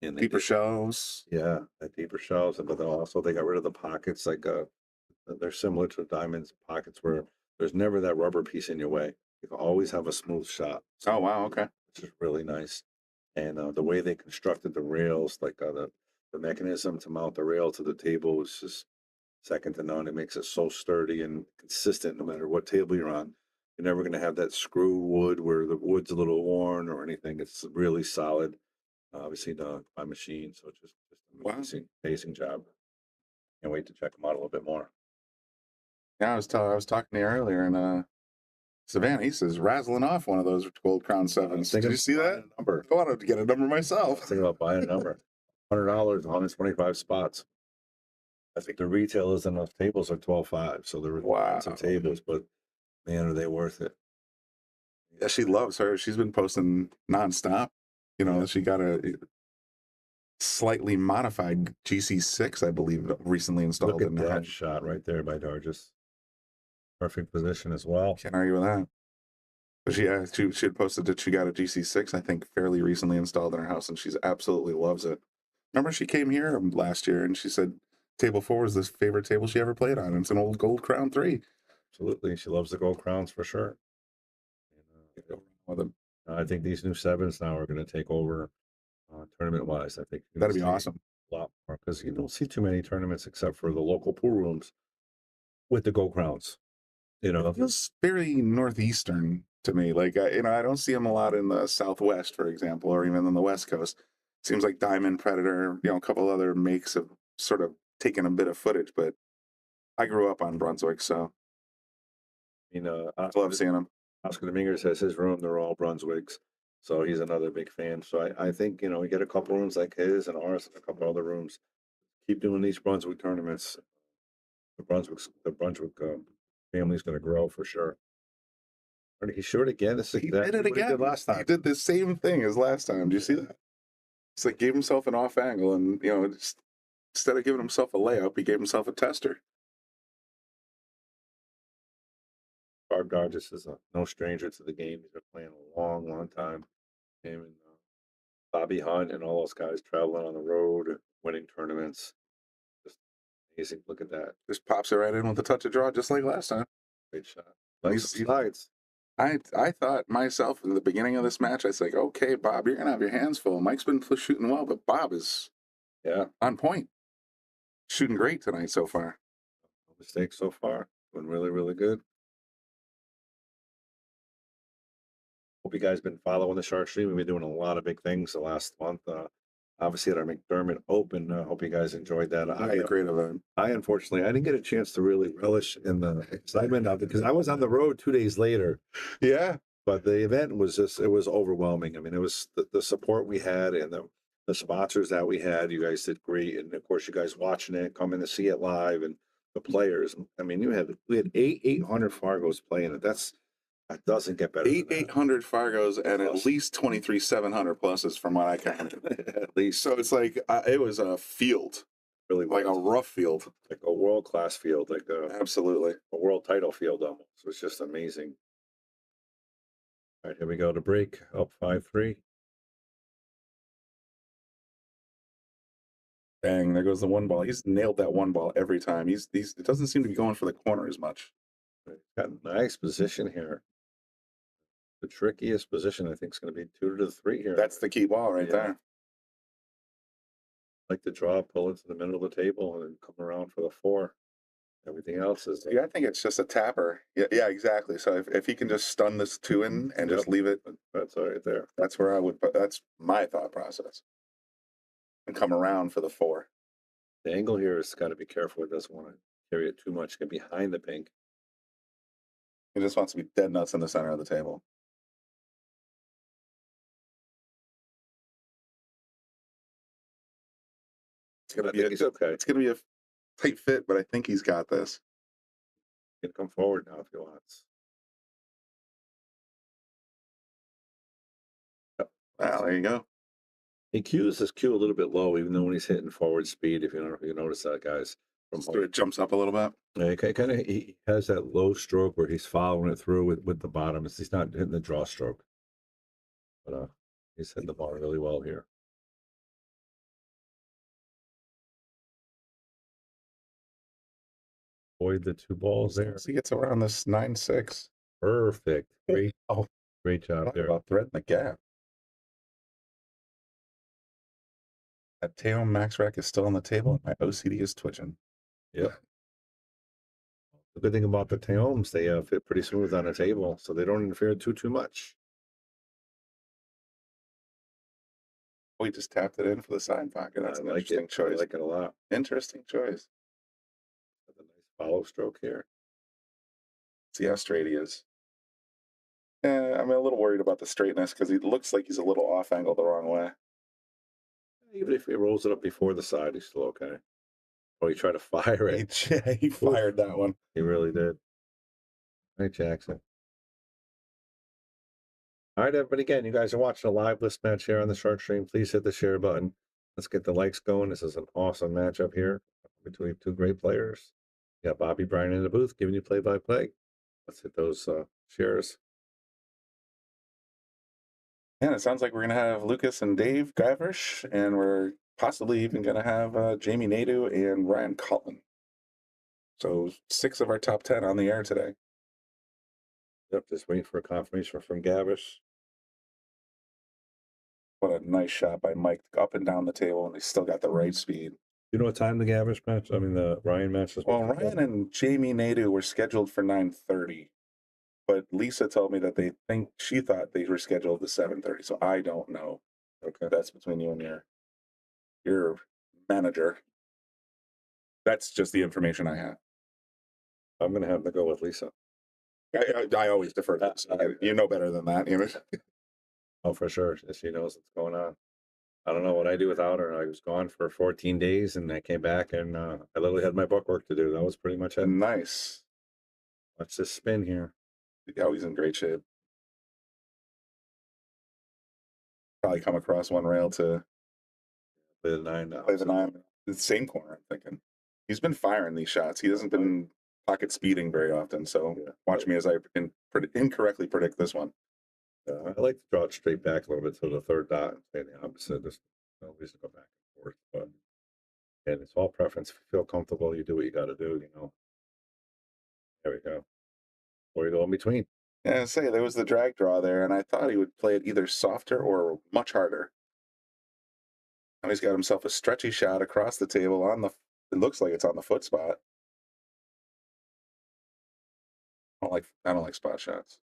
And Deeper shelves. Yeah, that deeper shelves. But then also they got rid of the pockets. They're similar to diamonds pockets where there's never that rubber piece in your way. You can always have a smooth shot. Oh, wow. Okay. Which is really nice. And the way they constructed the rails, the mechanism to mount the rail to the table is just second to none. It makes it so sturdy and consistent no matter what table you're on. You're never going to have that screw wood where the wood's a little worn or anything. It's really solid. Obviously done by machine, so just amazing job. Can't wait to check them out a little bit more. Yeah, I was talking to you earlier, and Savannah East is razzling off one of those Gold Crown 7s. Did you see that? Number. I wanted to get a number myself. Think about buying a number. $100, 125 spots. I think the retailers on those tables are 12.5, so they're expensive tables, but man, are they worth it? Yeah, she loves her. She's been posting nonstop. You know, she got a slightly modified GC6, I believe, recently installed. Look at that shot right there by Dargis. Perfect position as well. Can't argue with that. But she had posted that she got a GC6, I think, fairly recently installed in her house, and she's absolutely loves it. Remember, she came here last year, and she said table 4 was the favorite table she ever played on. It's an old Gold Crown 3. Absolutely. She loves the Gold Crowns for sure. I think these new 7s now are going to take over tournament-wise. I think that'd be awesome. A lot more because you don't see too many tournaments except for the local pool rooms with the Gold Crowns. You know, it feels very northeastern to me. Like, I don't see them a lot in the Southwest, for example, or even on the West Coast. Seems like Diamond, Predator, a couple other makes have sort of taken a bit of footage, but I grew up on Brunswick, so I love seeing them. Oscar Dominguez has his room; they're all Brunswicks, so he's another big fan. So I think we get a couple rooms like his and ours, and a couple other rooms. Keep doing these Brunswick tournaments. The Brunswick family is going to grow for sure. He showed again. This is He exactly did it what he again. did last time. He did the same thing as last time. Do you see that? It's like gave himself an off angle, and just, instead of giving himself a layup, he gave himself a tester. Darigis is no stranger to the game. He's been playing a long, long time. Him and Bobby Hunt and all those guys traveling on the road, winning tournaments. Just amazing. Look at that. Just pops it right in with a touch of draw, just like last time. Great shot. Nice slides. I thought myself in the beginning of this match, I was like, okay, Bob, you're gonna have your hands full. Mike's been shooting well, but Bob is on point. Shooting great tonight so far. No mistakes so far. Doing really, really good. Hope you guys been following the Shark Stream. We've been doing a lot of big things the last month. Obviously at our McDermott Open. Hope you guys enjoyed that. I had a great event. Unfortunately, I didn't get a chance to really relish in the excitement of it because I was on the road 2 days later. Yeah. But the event was it was overwhelming. I mean, it was the support we had and the sponsors that we had. You guys did great. And of course, you guys watching it, coming to see it live, and the players. I mean, we had 800 Fargos playing it. That doesn't get better. 800 Fargos and at least 23 700 pluses from what I counted. At least. So it's like it was a field, really like a rough field, like a world class field, like absolutely a world title field almost. It was just amazing. All right, here we go to break. Up 5-3. Dang, there goes the one ball. He's nailed that one ball every time. It doesn't seem to be going for the corner as much. Got a nice position here. The trickiest position, I think, is going to be 2 to 3 here. That's the key ball right there. Like to draw, pull it to the middle of the table, and then come around for the 4. Everything else is. Yeah, I think it's just a tapper. Yeah, exactly. So if he can just stun this 2 in and just leave it, that's all right there. That's where I would. That's my thought process. And come around for the 4. The angle here is got to be careful. It doesn't want to carry it too much. Get behind the pink. He just wants to be dead nuts in the center of the table. He's okay. It's going to be a tight fit, but I think he's got this. He can come forward now if he wants. Yep. Well, there you go. He cues his cue a little bit low, even though when he's hitting forward speed, if you notice that, guys. It jumps up a little bit. Yeah, he has that low stroke where he's following it through with the bottom. He's not hitting the draw stroke. But he's hitting the ball really well here. Avoid the 2 balls there. He gets around this 9-6. Perfect. Great. Great job there. About threading the gap. That Taom max rack is still on the table, and my OCD is twitching. Yep. The good thing about the Taoms, they fit pretty smooth on the table, so they don't interfere too much. We just tapped it in for the side pocket. That's an interesting choice. I like it a lot. Interesting choice. A nice follow stroke here. See how straight he is. I'm a little worried about the straightness because he looks like he's a little off angle the wrong way. Even if he rolls it up before the side, he's still okay. Oh, he tried to fire it. He fired that one. He really did. All right, Jackson. All right, everybody. Again, you guys are watching a live list match here on the Shark Stream. Please hit the share button. Let's get the likes going. This is an awesome matchup here between 2 great players. You got Bobby Bryan in the booth giving you play-by-play. Let's hit those shares. Yeah, it sounds like we're going to have Lucas and Dave Gavrish, and we're possibly even going to have Jamie Nadeau and Ryan Collin. So 6 of our top 10 on the air today. Yep, just waiting for a confirmation from Gavrish. What a nice shot by Mike up and down the table, and he still got the right speed. You know what time the Gavrish match? I mean, the Ryan match is. Well, Ryan and Jamie Nadeau were scheduled for 9:30. But Lisa told me that she thought they were scheduled to 7:30, so I don't know. Okay, that's between you and your manager. That's just the information I have. I'm going to have to go with Lisa. I always defer to Lisa. You know better than that, you know. Oh, for sure. She knows what's going on. I don't know what I do without her. I was gone for 14 days, and I came back, and I literally had my book work to do. That was pretty much it. Nice. Watch this spin here. Oh, he's in great shape. Probably come across one rail to Play the 9 now. play the 9. The same corner, I'm thinking. He's been firing these shots. He hasn't been pocket speeding very often. So watch me as I incorrectly predict this one. I like to draw it straight back a little bit to the third dot and say the opposite. There's no reason to go back and forth. But and it's all preference. If you feel comfortable, you do what you got to do. There we go. Or you go in between. Yeah, say there was the drag draw there, and I thought he would play it either softer or much harder. Now he's got himself a stretchy shot across the table on the. It looks like it's on the foot spot. I don't like spot shots.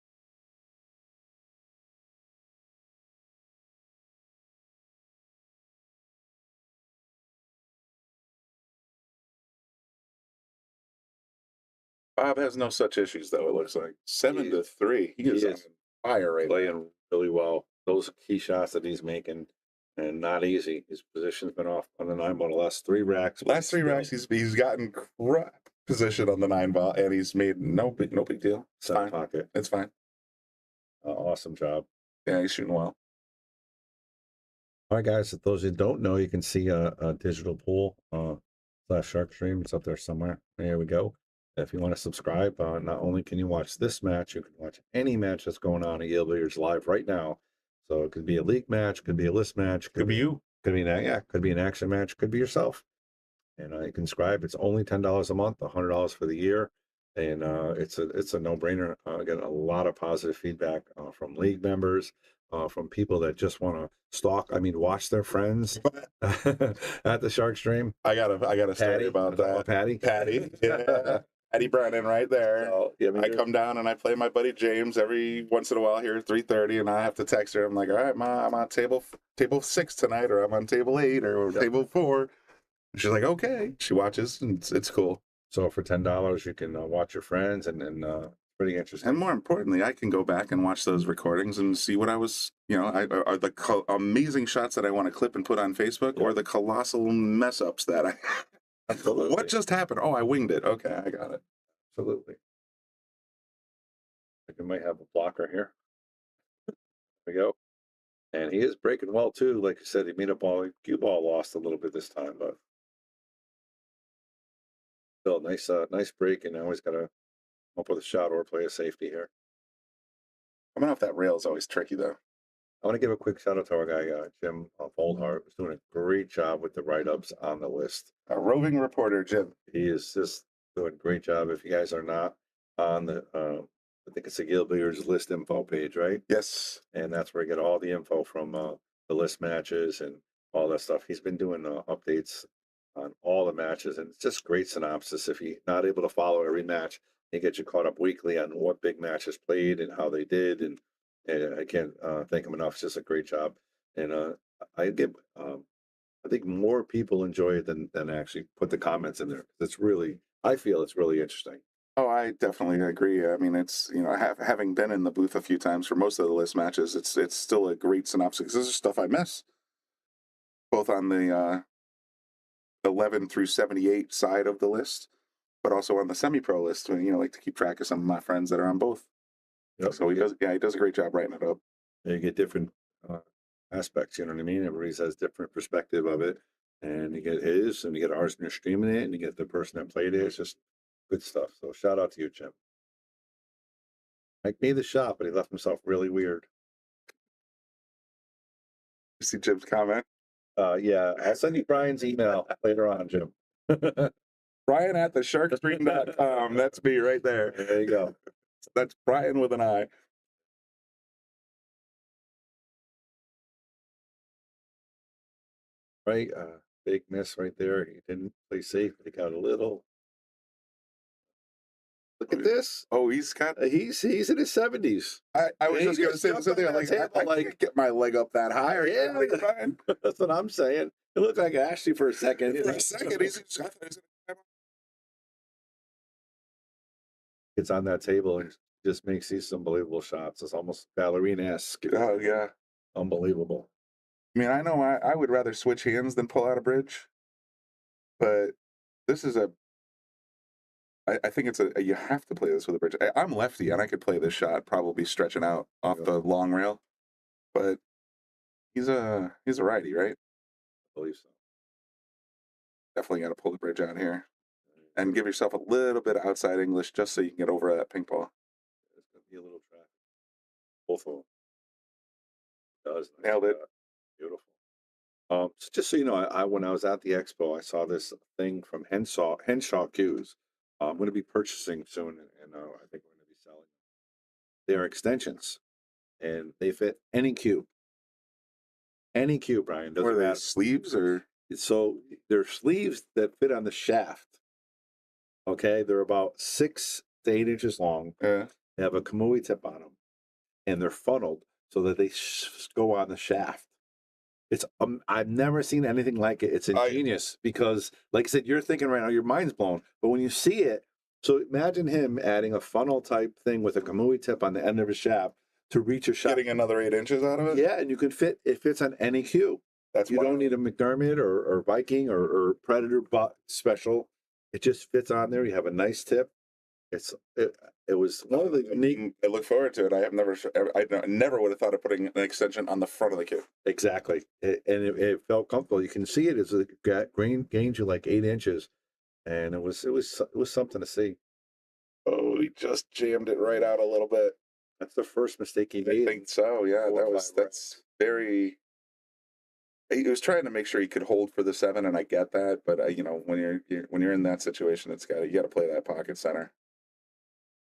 Bob has no such issues, though. It looks like 7-3. He is on fire right now. Playing really well. Those key shots that he's making, and not easy. His position's been off on the 9 ball the last 3 racks. Last 3 racks, he's gotten crap position on the 9 ball, and he's made no big deal. It's fine. Pocket. It's fine. Awesome job. Yeah, he's shooting well. All right, guys. If those who don't know, you can see a digital pool / Shark Stream. It's up there somewhere. There we go. If you want to subscribe, not only can you watch this match, you can watch any match that's going on at Yale Billiards live right now. So it could be a league match, could be a list match, could be you, could be could be an action match, could be yourself. And you can subscribe. It's only $10 a month, $100 for the year, and it's a no-brainer. Getting a lot of positive feedback from league members, from people that just want to watch their friends at the Shark Stream. I got a story about that. Patty, yeah. Eddie Brennan right there. So, I come down and I play my buddy James every once in a while here at 3:30, and I have to text her. I'm like, all right, Ma, I'm on table 6 tonight, or I'm on table 8 or table 4. She's like, okay. She watches, and it's cool. So for $10, you can watch your friends, and pretty interesting. And more importantly, I can go back and watch those recordings and see what I was, are the amazing shots that I want to clip and put on Facebook, or the colossal mess ups that I. Absolutely. What just happened? Oh, I winged it. Okay, I got it. Absolutely. I think we might have a blocker here. There we go. And he is breaking well too. Like I said, he made a ball. Cue ball lost a little bit this time, but still nice break. And now he's got to come up with a shot or play a safety here. Coming off that rail is always tricky, though. I want to give a quick shout out to our guy, Jim Foldhart, who's doing a great job with the write-ups on the list. A roving reporter, Jim. He is just doing a great job. If you guys are not on the, I think it's the Yale Billiards list info page, right? Yes. And that's where you get all the info from the list matches and all that stuff. He's been doing updates on all the matches, and it's just great synopsis. If you're not able to follow every match, he gets you caught up weekly on what big matches played and how they did, and I can't thank him enough. It's just a great job. And I think more people enjoy it than actually put the comments in there. I feel it's really interesting. Oh, I definitely agree. I mean, it's, having been in the booth a few times for most of the list matches, it's still a great synopsis, because this is stuff I miss, both on the 11 through 78 side of the list, but also on the semi-pro list, when, like to keep track of some of my friends that are on both. Yep. So he does a great job writing it up. You get different aspects, you know what I mean? Everybody has different perspective of it, and you get his, and you get ours, and you're streaming it, and you get the person that played it. It's just good stuff. So shout out to you, Jim. Mike made the shot, but he left himself really weird. You see Jim's comment? Yeah, I'll send you Brian's email later on, Jim. Brian at thesharkstream.com. That's me right there. There you go. That's Brian with an I. Right, big miss right there. He didn't play safe, but he got a little. Look at this. Oh, he's in his 70s. I was just going to say the same thing. I can't get my leg up that high. Yeah, that's what I'm saying. It looked like Ashley for a second. It's on that table and just makes these unbelievable shots. It's almost ballerina-esque. Oh, yeah. Unbelievable. I mean, I know I would rather switch hands than pull out a bridge, but this is I think it's you have to play this with a bridge. I'm lefty, and I could play this shot probably stretching out off the long rail, but He's a righty, right? I believe so. Definitely got to pull the bridge out here and give yourself a little bit of outside English just so you can get over that pink ball. There's going to be a little traffic. Both of them. Does Nailed it. Beautiful. So just so you know, I when I was at the expo, I saw this thing from Henshaw Cues. I'm going to be purchasing soon, and I think we're going to be selling. They are extensions, and they fit any cue. Any cue, Brian. What are they, sleeves or? So they're sleeves that fit on the shaft. Okay, they're about 6 to 8 inches long. Yeah. They have a kamui tip on them, and they're funneled so that they go on the shaft. It's I've never seen anything like it. It's ingenious because, like I said, you're thinking right now, your mind's blown. But when you see it, so imagine him adding a funnel type thing with a kamui tip on the end of his shaft to reach a shot. Getting another 8 inches out of it? Yeah, and you can fit, it fits on any cue. That's you don't need a McDermott or Viking or Predator special. It just fits on there. You have a nice tip. It was one of the unique. I look forward to it. I never would have thought of putting an extension on the front of the cue. Exactly, it felt comfortable. You can see it as it gained you like 8 inches, and it was something to see. Oh, he just jammed it right out a little bit. That's the first mistake he made. I think so. Yeah, that's very. He was trying to make sure he could hold for the 7, and I get that. But when you're in that situation, you got to play that pocket center.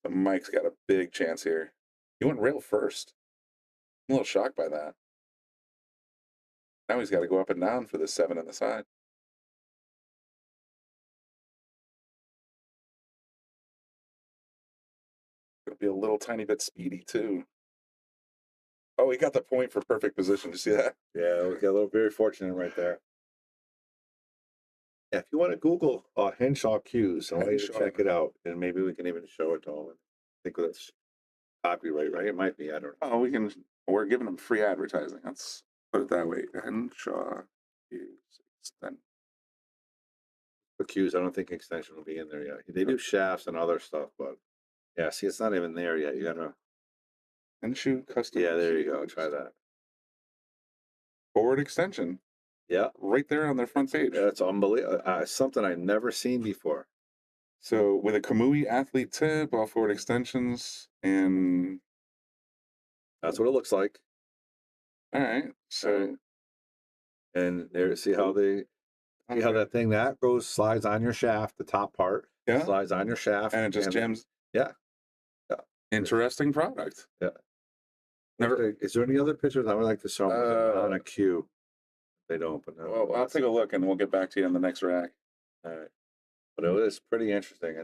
So Mike's got a big chance here. He went rail first. I'm a little shocked by that. Now he's got to go up and down for the 7 on the side. It'll be a little tiny bit speedy too. Oh, he got the point for perfect position. You see that? Yeah, we got a little very fortunate right there. Yeah, if you want to Google Henshaw Cues, I want you to check it out, and maybe we can even show it to them. I think that's copyright, right? It might be. I don't know. Oh, we can. We're giving them free advertising. Let's put it that way. Henshaw Cues. The cues, I don't think extension will be in there yet. They do shafts and other stuff, but yeah, see, it's not even there yet. You gotta. Henshaw custom. Yeah, there you go. Try that. Forward extension. Yeah, right there on their front page. That's unbelievable. Something I've never seen before. So with a Kamui athlete tip, all forward extensions, and that's what it looks like. All right. So and there, see how how that thing that slides on your shaft, the top part. Yeah. Slides on your shaft. And it just jams. Yeah. Interesting product. Yeah. Is there any other pictures I would like to show on a cue? They don't, but no. Well, I'll take a look and we'll get back to you on the next rack. All right. But it was pretty interesting. I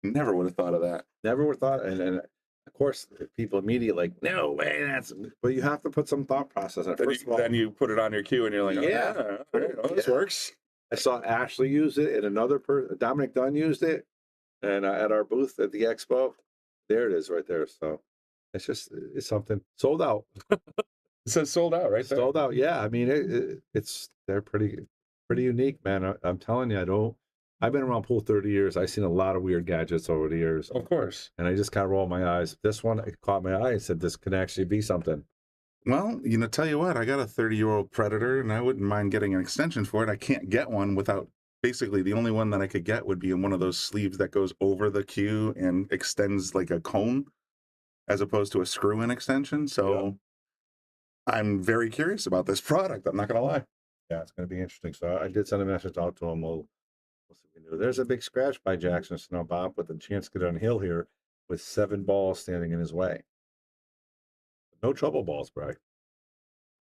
never would have thought of that. Never would have thought. And of course, people immediately like, no way, but you have to put some thought process in it. First of all, then you put it on your cue and you're like, this works. I saw Ashley use it and another person, Dominic Dunn used it. And at our booth at the expo, there it is right there. So it's something sold out. It says sold out, right? Sold out. Yeah. I mean, they're pretty unique, man. I'm telling you, I've been around pool 30 years. I've seen a lot of weird gadgets over the years. Of course. And I just kind of rolled my eyes. This one, it caught my eye and said, this could actually be something. Well, tell you what, I got a 30-year-old Predator and I wouldn't mind getting an extension for it. I can't get one without, basically the only one that I could get would be in one of those sleeves that goes over the cue and extends like a cone as opposed to a screw-in extension. So I'm very curious about this product. I'm not going to lie. Yeah, it's going to be interesting. So I did send a message out to him. We'll see what we can do. There's a big scratch by Jackson Snow Bob with a chance to get on hill here with 7 balls standing in his way. No trouble balls, Brian.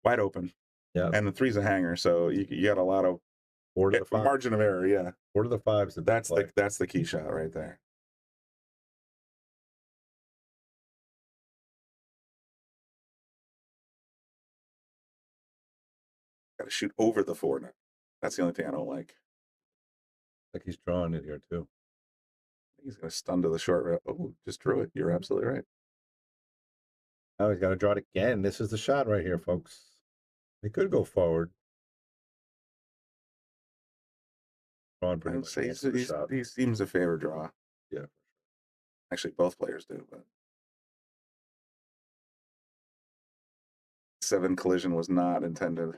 Wide open. Yeah. And the 3's a hanger, so you got a lot of 4 to the 5. Margin of error, yeah. 4 to the 5's that's the key shot right there. Got to shoot over the 4 now. That's the only thing I don't like. Like he's drawing it here too. He's going to stun to the short rail. Oh, just drew it. You're absolutely right. Now he's got to draw it again. This is the shot right here, folks. He could go forward. Drawing pretty much. He seems a favorite draw. Yeah. Actually, both players do, but 8-7 collision was not intended.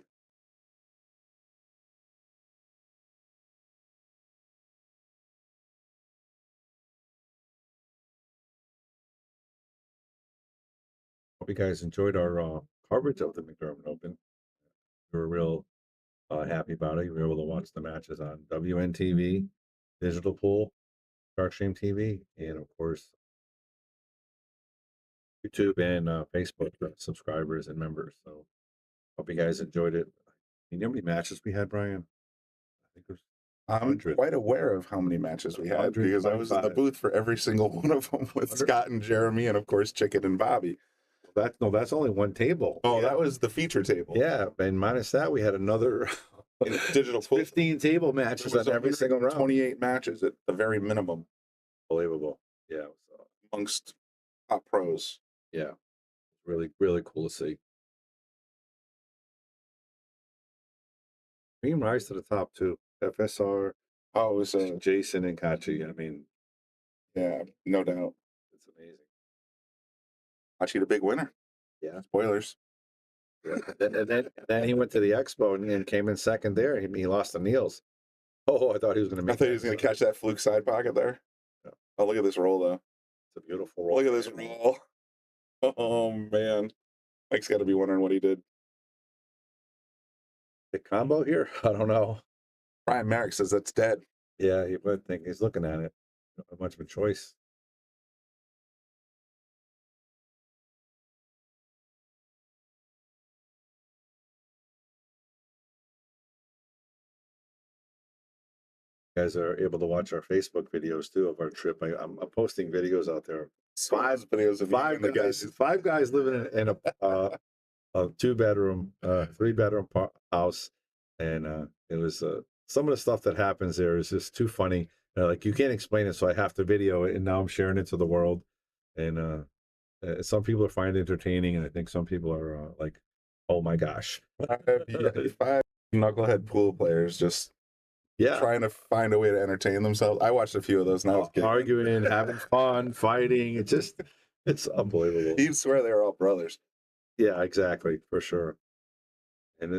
Hope you guys enjoyed our coverage of the McDermott Open. We were real happy about it. You were able to watch the matches on WNTV, Digital Pool, Sharkstream TV, and of course YouTube and Facebook subscribers and members. So hope you guys enjoyed it. You know how many matches we had, Brian? I think it was I'm 100. quite aware of how many matches we had because I was in the 125. booth for every single one of them with Scott and Jeremy and of course Chicken and Bobby. That's only one table. Oh, that was the feature table. Yeah, and minus that, we had another Digital Pool. 15 table matches on every single round. 28 matches at the very minimum. Unbelievable. Yeah. So, amongst top pros. yeah. Really, really cool to see. Team rise to the top too. FSR. Oh, it was Jason and Kachi. I mean, yeah, no doubt. it's amazing. Kachi the big winner. Yeah. Spoilers. Yeah. then he went to the expo and came in second there. He lost to Niels. Oh, I thought he was going to make. I thought he was going to catch that fluke side pocket there. Yeah. Oh, look at this roll though. It's a beautiful roll. Look at this roll. Oh man, Mike's got to be wondering what he did. The combo here? I don't know. Brian Merrick says that's dead. Yeah, he would think he's looking at it. Not much of a choice. You guys are able to watch our Facebook videos too of our trip. I'm posting videos out there. Five videos of Five guys living in a 2-bedroom, 3-bedroom house, and it was some of the stuff that happens there is just too funny. Like you can't explain it, so I have to video it, and now I'm sharing it to the world. And some people are finding it entertaining, and I think some people are like, "Oh my gosh!" Five knucklehead pool players just trying to find a way to entertain themselves. I watched a few of those, and I was arguing, having fun, fighting. It's unbelievable. You swear they were all brothers. Yeah, exactly, for sure. And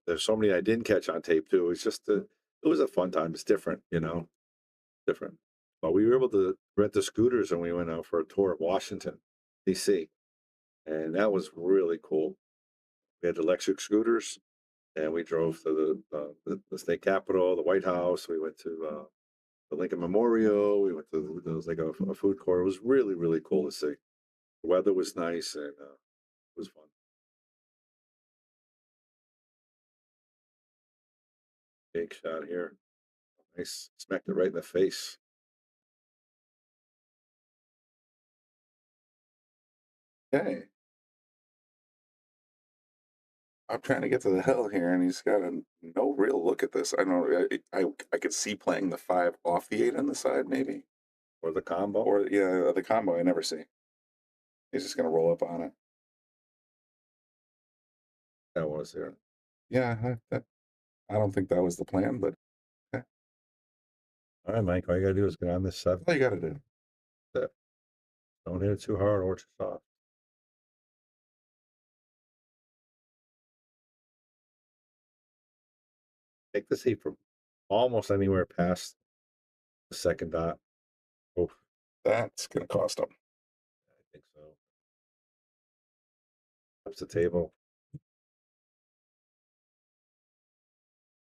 there's so many I didn't catch on tape too. It's just it was a fun time. It's different, different. But we were able to rent the scooters and we went out for a tour of Washington, D.C. And that was really cool. We had electric scooters, and we drove to the state capitol, the White House. We went to the Lincoln Memorial. We went to there was like a food court. It was really, really cool to see. The weather was nice and it was fun. Big shot here. Nice. Smacked it right in the face. Okay. I'm trying to get to the hill here, and he's got no real look at this. I don't know. I could see playing the 5 off the 8 on the side, maybe. Or the combo. Or, yeah, the combo I never see. He's just going to roll up on it. That was there. Yeah, I don't think that was the plan, but okay. All right, Mike. All you got to do is get on this 7. All you got to do. Don't hit it too hard or too soft. Take the seat from almost anywhere past the second dot. Oof. That's going to cost him. I think so. That's the table.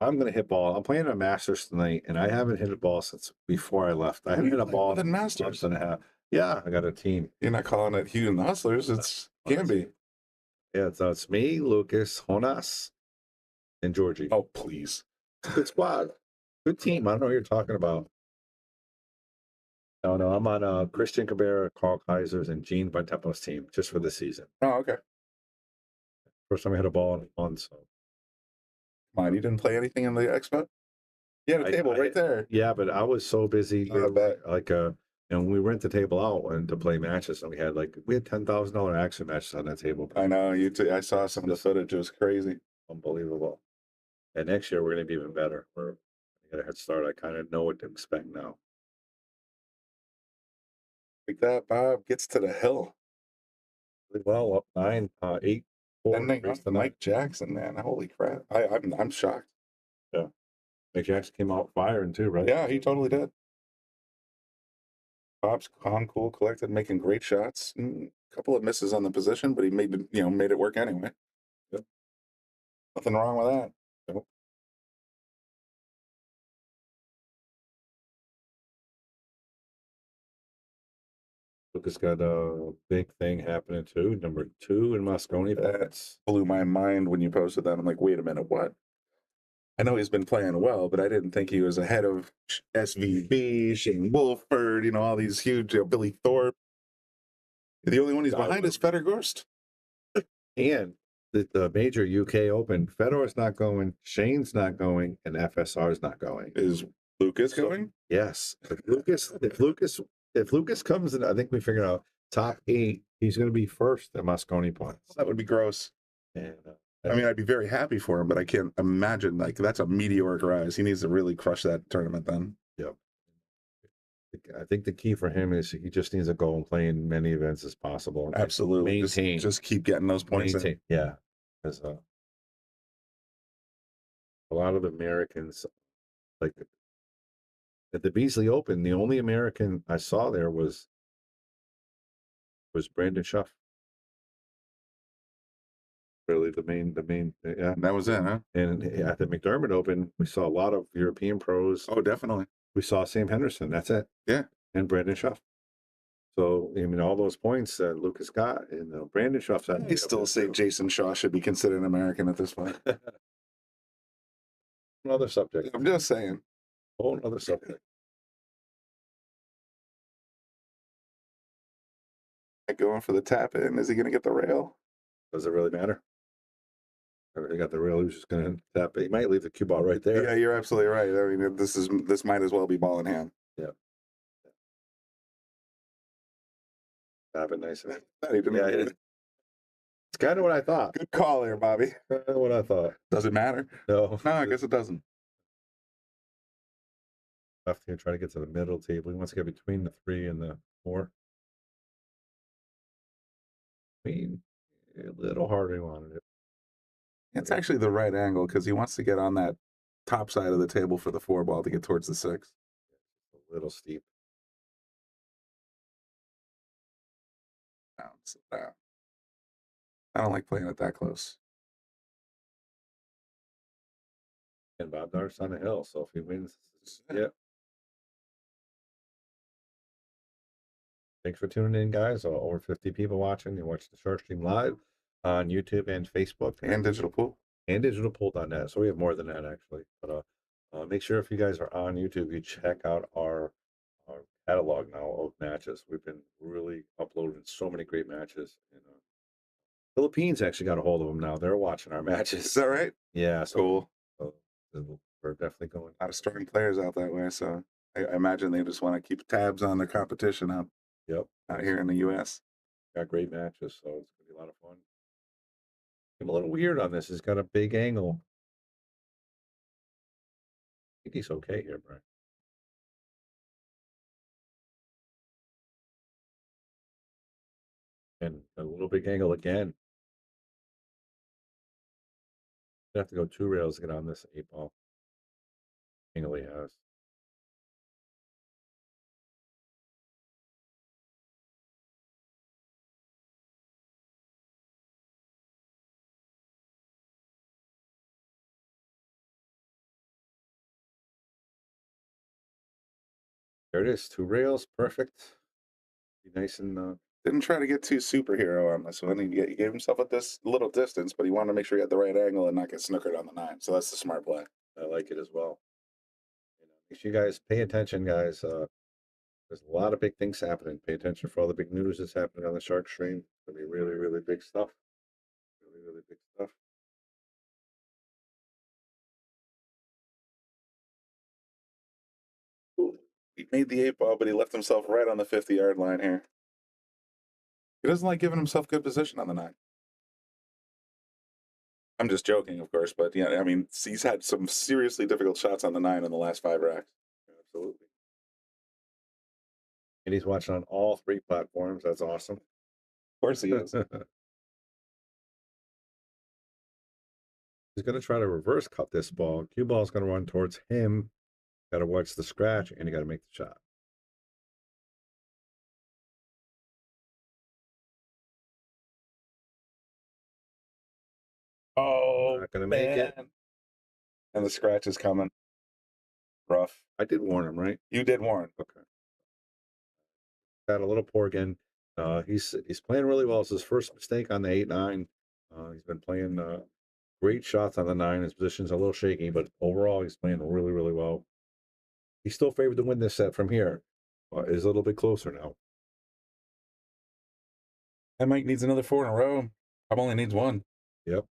I'm going to hit ball. I'm playing a Masters tonight, and I haven't hit a ball since before I left. I haven't hit a ball in Masters. Month and a half. Yeah, I got a team. You're not calling it Hugh and the Hustlers. It's can be. Yeah, it's me, Lucas, Jonas, and Georgie. Oh, please. Good squad. Good team. I don't know what you're talking about. No, I'm on Christian Cabrera, Carl Kaiser's, and Gene Bontempo's team just for the season. Oh, okay. First time I hit a ball in a month, so. Come on, you didn't play anything in the expo? Yeah, the table right there. Yeah, but I was so busy. I bet. And we rent the table out and to play matches, and we had $10,000 action matches on that table. I know I saw some of the footage. It was crazy, unbelievable. And next year we're going to be even better. We're got a head start. I kind of know what to expect now. Like that, Bob gets to the hill. Well, up 8 Ending off Mike Jackson, man. Holy crap. I'm shocked. Yeah. Mike Jackson came out firing too, right? Yeah, he totally did. Bob's calm, cool, collected, making great shots. A couple of misses on the position, but he made it work anyway. Yep. Nothing wrong with that. Nope. Lucas got a big thing happening too. Number 2 in Moscone. That blew my mind when you posted that. I'm like, wait a minute, what? I know he's been playing well, but I didn't think he was ahead of SVB, Shane Wolford, all these huge, Billy Thorpe. The only one he's behind is Fedor Gorst. And the major UK Open, Fedor's not going, Shane's not going, and FSR's not going. Is Lucas going? Yes. If Lucas comes in, I think we figured out top 8, he's going to be first at Moscone points. That would be gross. And I mean, I'd be very happy for him, but I can't imagine that's a meteoric rise. He needs to really crush that tournament then. Yep. I think the key for him is he just needs to go and play in many events as possible. Absolutely. Maintain. Just keep getting those points in. Yeah. Because a lot of Americans, like at the Beasley Open, the only American I saw there was Brandon Schuff. Really the main, yeah. That was it, huh? And at the McDermott Open, we saw a lot of European pros. Oh, definitely. We saw Sam Henderson. That's it. Yeah. And Brandon Schuff. So, I mean, all those points that Lucas got, and Brandon Schuff's had. I still say Jason Shaw should be considered an American at this point. Another subject. I'm just saying. Whole other subject. Going for the tap in. Is he going to get the rail? Does it really matter? He got the rail. He's just going to tap it. He might leave the cue ball right there. Yeah, you're absolutely right. I mean, this might as well be ball in hand. Yeah. Tap it nice. Not even. Yeah, it's kind of what I thought. Good call there, Bobby. Kind of what I thought. Does it matter? No. No, I guess it doesn't. Left here, try to get to the middle table. He wants to get between the 3 and the 4. I mean, a little harder he wanted it. It's actually the right angle because he wants to get on that top side of the table for the 4 ball to get towards the 6. A little steep. Down. I don't like playing it that close. And Bob Dart's on the hill, so if he wins, yeah. Thanks for tuning in, guys. Over 50 people watching. You watch the Shark Stream live on YouTube and Facebook. And Digital Pool. And digitalpool.net. So we have more than that, actually. But make sure if you guys are on YouTube, you check out our catalog now of matches. We've been really uploading so many great matches. And, Philippines actually got a hold of them now. They're watching our matches. Is that right? Yeah. So, Cool. So we're definitely going. A lot of strong players out that way. So I imagine they just want to keep tabs on their competition out here in the U.S. Got great matches, so it's going to be a lot of fun. I'm a little weird on this. He's got a big angle. I think he's okay here, Brian. And a little big angle again. You have to go 2 rails to get on this 8 ball. Angle he has. There it is, 2 rails, perfect. Be nice and didn't try to get too superhero on this one. He gave himself this little distance, but he wanted to make sure he had the right angle and not get snookered on the 9. So that's the smart play. I like it as well. Make sure you guys pay attention, guys. There's a lot of big things happening. Pay attention for all the big news that's happening on the Shark Stream. It's going to be really, really big stuff. Really, really big stuff. He made the 8 ball, but he left himself right on the 50-yard line here. He doesn't like giving himself good position on the 9. I'm just joking, of course, but yeah, I mean, he's had some seriously difficult shots on the 9 in the last 5 racks. Absolutely. And he's watching on all 3 platforms. That's awesome. Of course he is. He's going to try to reverse cut this ball. Cue ball's going to run towards him. Got to watch the scratch, and you got to make the shot. Oh, not going to make it. And the scratch is coming. Rough. I did warn him, right? You did warn. Okay. Got a little poor again. He's playing really well. It's his first mistake on the 8-9. He's been playing great shots on the 9. His position's a little shaky, but overall he's playing really, really well. He's still favored to win this set from here. Is a little bit closer now. That Mike needs another 4 in a row. Rob only needs 1. Yep.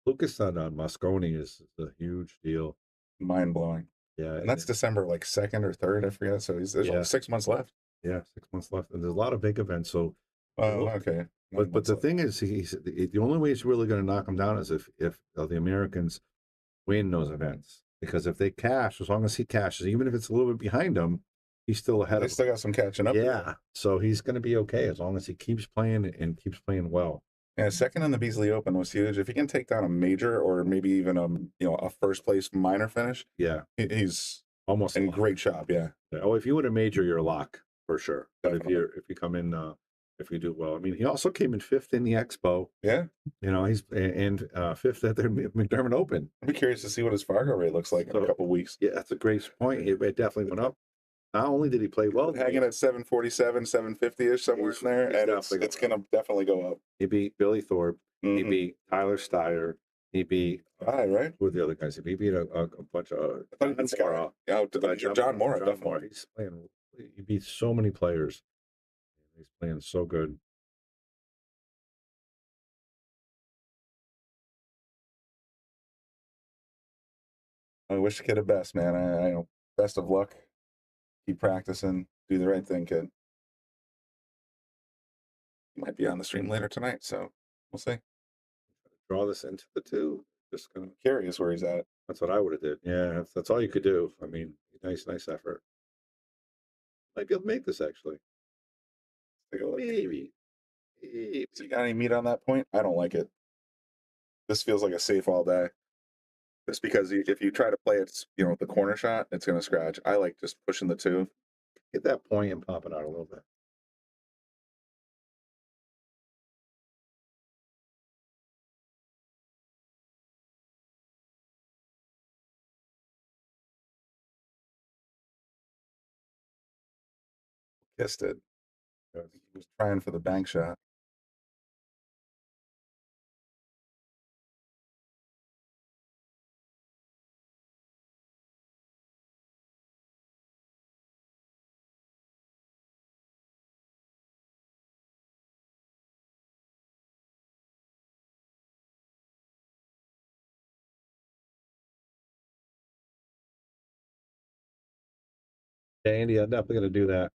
Lucas on Mosconi is a huge deal. Mind blowing. Yeah. And that's December like 2nd or 3rd, I forget. So there's only 6 months left. Yeah, 6 months left. And there's a lot of big events. So okay. But the thing is, the only way he's really going to knock him down is if the Americans win those events. Because if they cash, as long as he cashes, even if it's a little bit behind him, he's still ahead of him. Still got some catching up. Yeah. So he's going to be okay as long as he keeps playing and keeps playing well. Yeah, second in the Beasley Open was huge. If he can take down a major or maybe even a first place minor finish, yeah, he's almost in great shape. Yeah. Oh, if you win a major, you're a lock for sure. But if you come in, if you do well, I mean, he also came in 5th in the Expo. Yeah. He's and 5th at the McDermott Open. I'd be curious to see what his Fargo rate looks like in a couple of weeks. Yeah, that's a great point. It definitely went up. Not only did he play well, hanging at 747, 750-ish, somewhere in there, and it's going to definitely go up. He beat Billy Thorpe. He beat Tyler Steyer. He beat right. Who were the other guys? He beat a bunch of John Mora. Definitely. He's playing. He beat so many players. He's playing so good. I wish the kid the best, man. I know. Best of luck. Keep practicing. Do the right thing, kid. He might be on the stream later tonight, so we'll see. Draw this into the 2. Just kind of curious where he's at. That's what I would have did. Yeah, that's all you could do. I mean, nice effort. Might be able to make this actually. Take a look. Maybe. So you got any meat on that point? I don't like it. This feels like a safe all day. Just because if you try to play it, the corner shot, it's going to scratch. I like just pushing the 2. Get that point and pop it out a little bit. Kissed it. He was trying for the bank shot. Yeah, Andy, I'm definitely going to do that.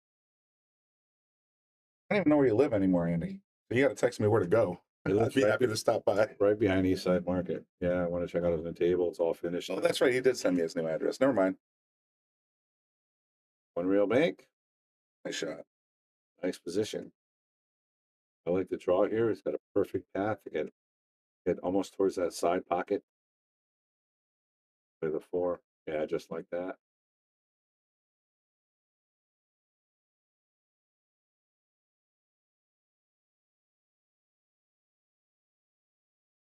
I don't even know where you live anymore, Andy. So you got to text me where to go. I'd be happy to stop by. Right behind Eastside Market. Yeah, I want to check out his new table. It's all finished. Oh, that's right. He did send me his new address. Never mind. One real bank. Nice shot. Nice position. I like the draw here. He's got a perfect path to get almost towards that side pocket. Play the 4. Yeah, just like that.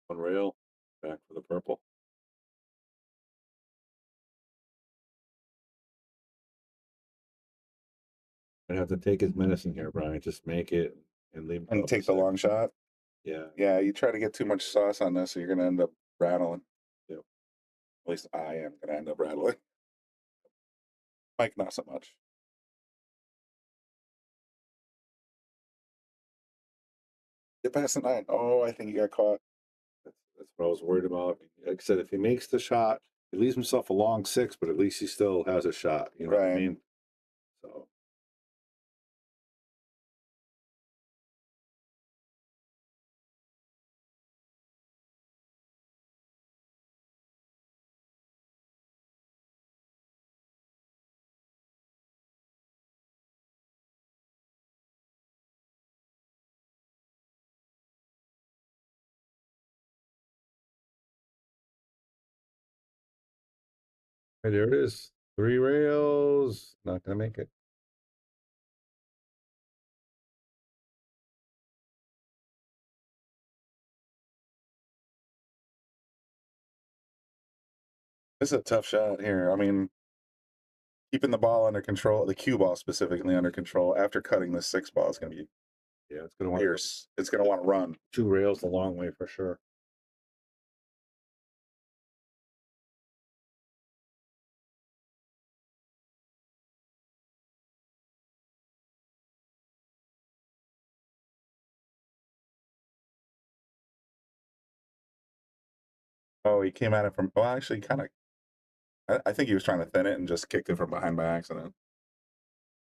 One rail. Back for the purple. I'd have to take his medicine here, Brian. Just make it and leave. And take the long shot. Yeah. Yeah, you try to get too much sauce on this, so you're going to end up rattling. Yep. At least I am going to end up rattling. Mike, not so much. Get past the 9. Oh, I think he got caught. That's what I was worried about. Like I said, if he makes the shot, he leaves himself a long 6, but at least he still has a shot. You know what I mean? So. Hey, there it is. 3 rails. Not gonna make it. This is a tough shot here. I mean, keeping the ball under control, the cue ball specifically under control after cutting this 6 ball is going to be It's gonna want fierce. It's going to want to run. 2 rails the long way for sure. Oh, he came at it from, well, actually, kind of, I think he was trying to thin it and just kicked it from behind by accident.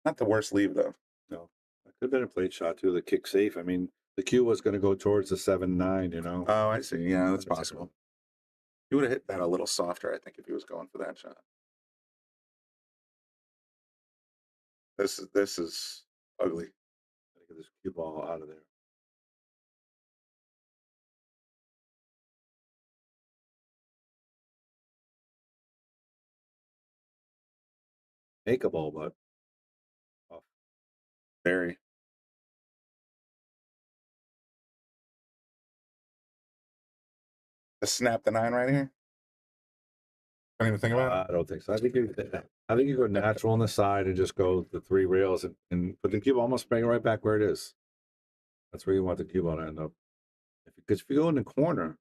Not the worst leave, though. No, it could have been a plate shot too. The kick safe. I mean, the cue was going to go towards the 7-9. You know. Oh, I see. Yeah, that's possible. He would have hit that a little softer, I think, if he was going for that shot. This is ugly. Gotta get this cue ball out of there. Make a ball, but off. Very. Just snap the 9 right here. Don't even think about it. I don't think so. I think you go natural on the side and just go the 3 rails and put the cue ball almost bring it right back where it is. That's where you want the cue ball to end up. Because if you go in the corner,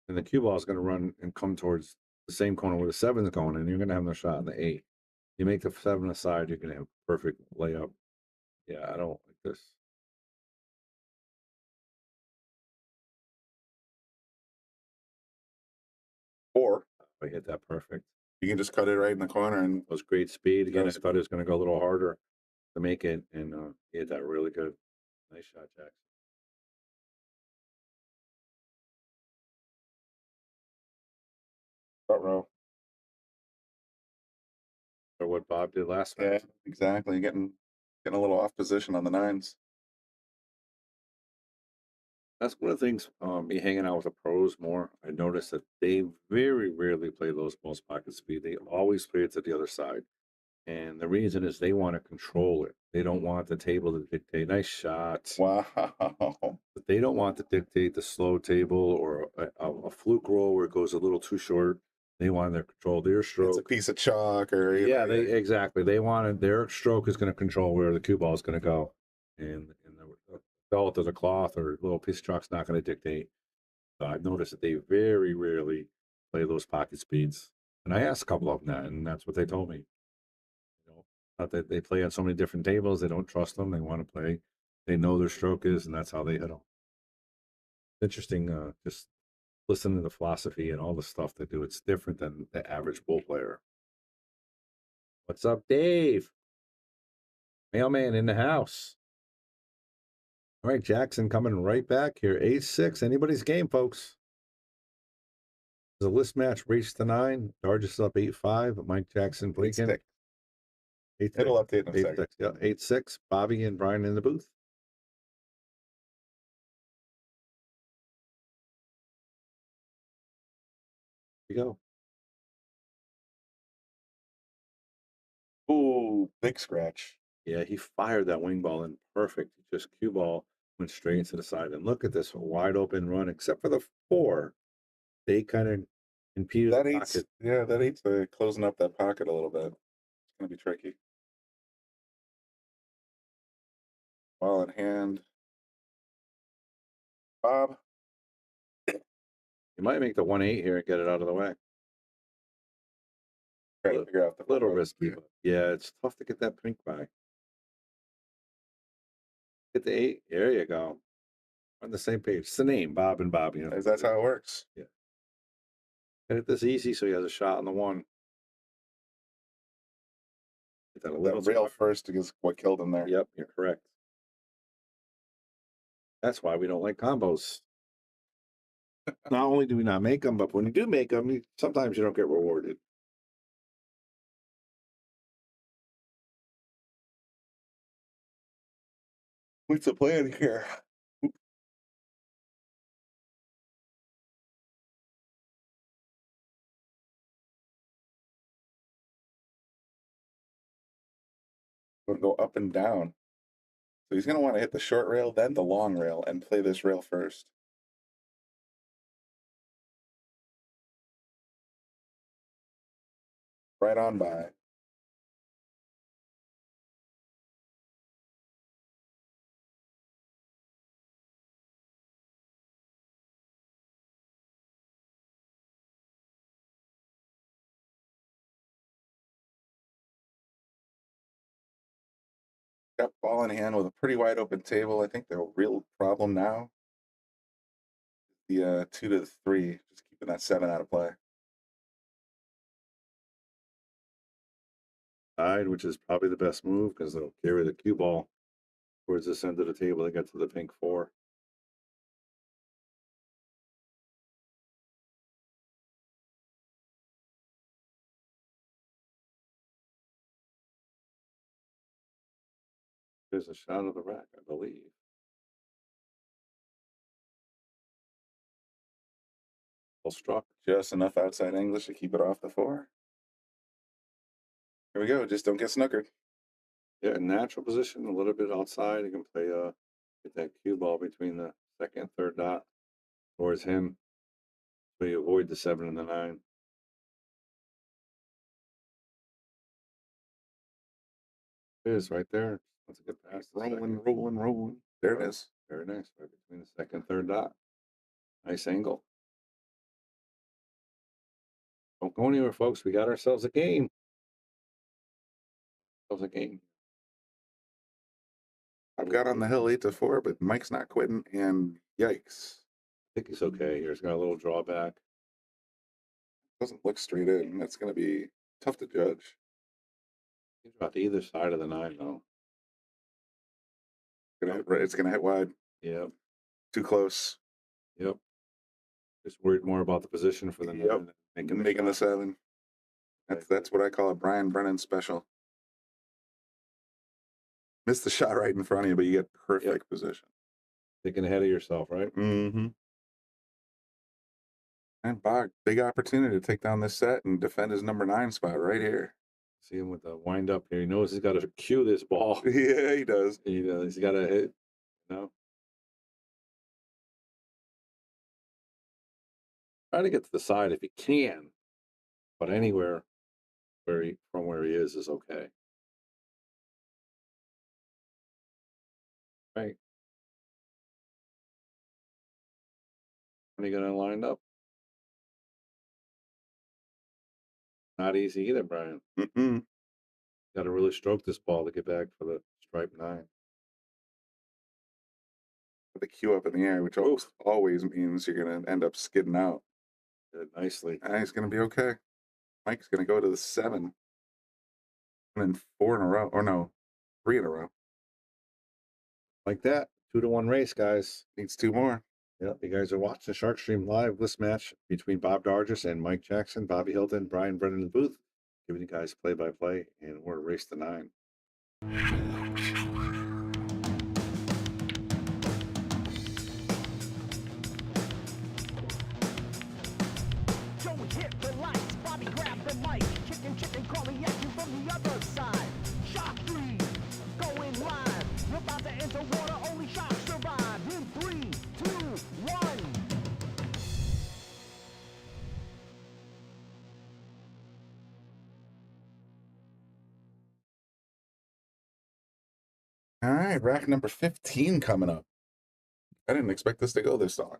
then the cue ball is going to run and come towards the same corner where the 7 is going, and you're going to have no shot in the 8. You make the 7 aside, you're going to have perfect layup. Yeah, I don't like this. Or I hit that perfect. You can just cut it right in the corner, and it was great speed. Again, I thought it was going to go a little harder to make it, and he hit that really good. Nice shot, Jackson. Front row. Or what Bob did last Yeah, match. exactly. Getting a little off position on the 9s. That's one of the things, me hanging out with the pros more. I noticed that they very rarely play those balls pocket speed. They always play it to the other side. And the reason is they want to control it. They don't want the table to dictate. Nice shot. Wow. But they don't want to dictate the slow table or a fluke roll where it goes a little too short. They want their control their stroke. It's a piece of chalk or exactly. They wanted their stroke is going to control where the cue ball is going to go. And the Salotto, the cloth or little piece of chalk's not going to dictate. So I've noticed that they very rarely play those pocket speeds. And I asked a couple of them that, and that's what they told me. Not that they play on so many different tables, they don't trust them. They want to play. They know their stroke is, and that's how they hit them. Interesting, just listening to the philosophy and all the stuff they do. It's different than the average pool player. What's up, Dave? Mailman in the house. All right, Jackson coming right back here. 8-6. Anybody's game, folks. The list match race to 9. Dargis up 8-5. Mike Jackson breaking. 8-6. It'll update in a second. 8-6. Yeah, 8-6. Bobby and Brian in the booth. Here you go. Ooh, big scratch. Yeah, he fired that wing ball in perfect. Just cue ball went straight into the side. And look at this wide open run, except for the 4. They kind of impeded that the pocket. Yeah, that 8's closing up that pocket a little bit. It's going to be tricky. Ball in hand. Bob. You might make the 1-8 here and get it out of the way. Try to figure out the little risky, but yeah, it's tough to get that pink by. Get the 8. There you go. On the same page. It's the name, Bob and Bobby. You know? That's how it works. Yeah. Get it this easy so he has a shot on the 1. Get that a little rail first is what killed him there. Yep, you're correct. That's why we don't like combos. Not only do we not make them, but when you do make them, sometimes you don't get rewarded. What's the plan here? Going to go up and down. So he's going to want to hit the short rail, then the long rail, and play this rail first. Right on by. Got ball in hand with a pretty wide open table. I think the real problem now, the 2 to the 3, just keeping that 7 out of play. Side, which is probably the best move because they'll carry the cue ball towards this end of the table. They get to the pink 4. There's a shot of the rack, I believe. Well struck. Just enough outside English to keep it off the 4. Here we go. Just don't get snookered. Yeah, natural position, a little bit outside. You can play get that cue ball between the second and third dot towards him. So you avoid the 7 and the 9. It is right there. That's a good pass. Rolling. There it is. Very nice. Right between the second and third dot. Nice angle. Don't go anywhere, folks. We got ourselves a game. I've got on the hill 8 to 4, but Mike's not quitting, and yikes. I think he's okay here. He's got a little drawback. Doesn't look straight in. That's going to be tough to judge. He's about to either side of the 9, though. It's going to hit wide. Yep. Too close. Yep. Just worried more about the position for the 9 than making the 7. That's what I call a Brian Brennan special. Miss the shot right in front of you, but you get perfect position. Thinking ahead of yourself, right? Mm-hmm. And Bog, big opportunity to take down this set and defend his number 9 spot right here. See him with the wind up here. He knows he's got to cue this ball. Yeah, he does. He does. He's got to hit. Try to get to the side if he can, but anywhere from where he is okay. Right. When are you going to line up? Not easy either, Brian. Mm-mm. Got to really stroke this ball to get back for the stripe 9. Put the cue up in the air, which always means you're going to end up skidding out. Did it nicely. He's going to be okay. Mike's going to go to the 7. And then 4 in a row. Or no, 3 in a row. Like that. 2-1 race, guys. Needs 2 more. Yep, you guys are watching the Shark Stream live list match between Bob Dargis and Mike Jackson, Bobby Hilton, Brian Brennan in the booth, giving you guys play-by-play, and we're race to 9. Joey hit the lights, Bobby grabbed the mic, chicken calling at you from the other side. Shock 3, going live. You're about to enter water, only sharks survive. In 3, 2, 1. All right, rack number 15 coming up. I didn't expect this to go this long.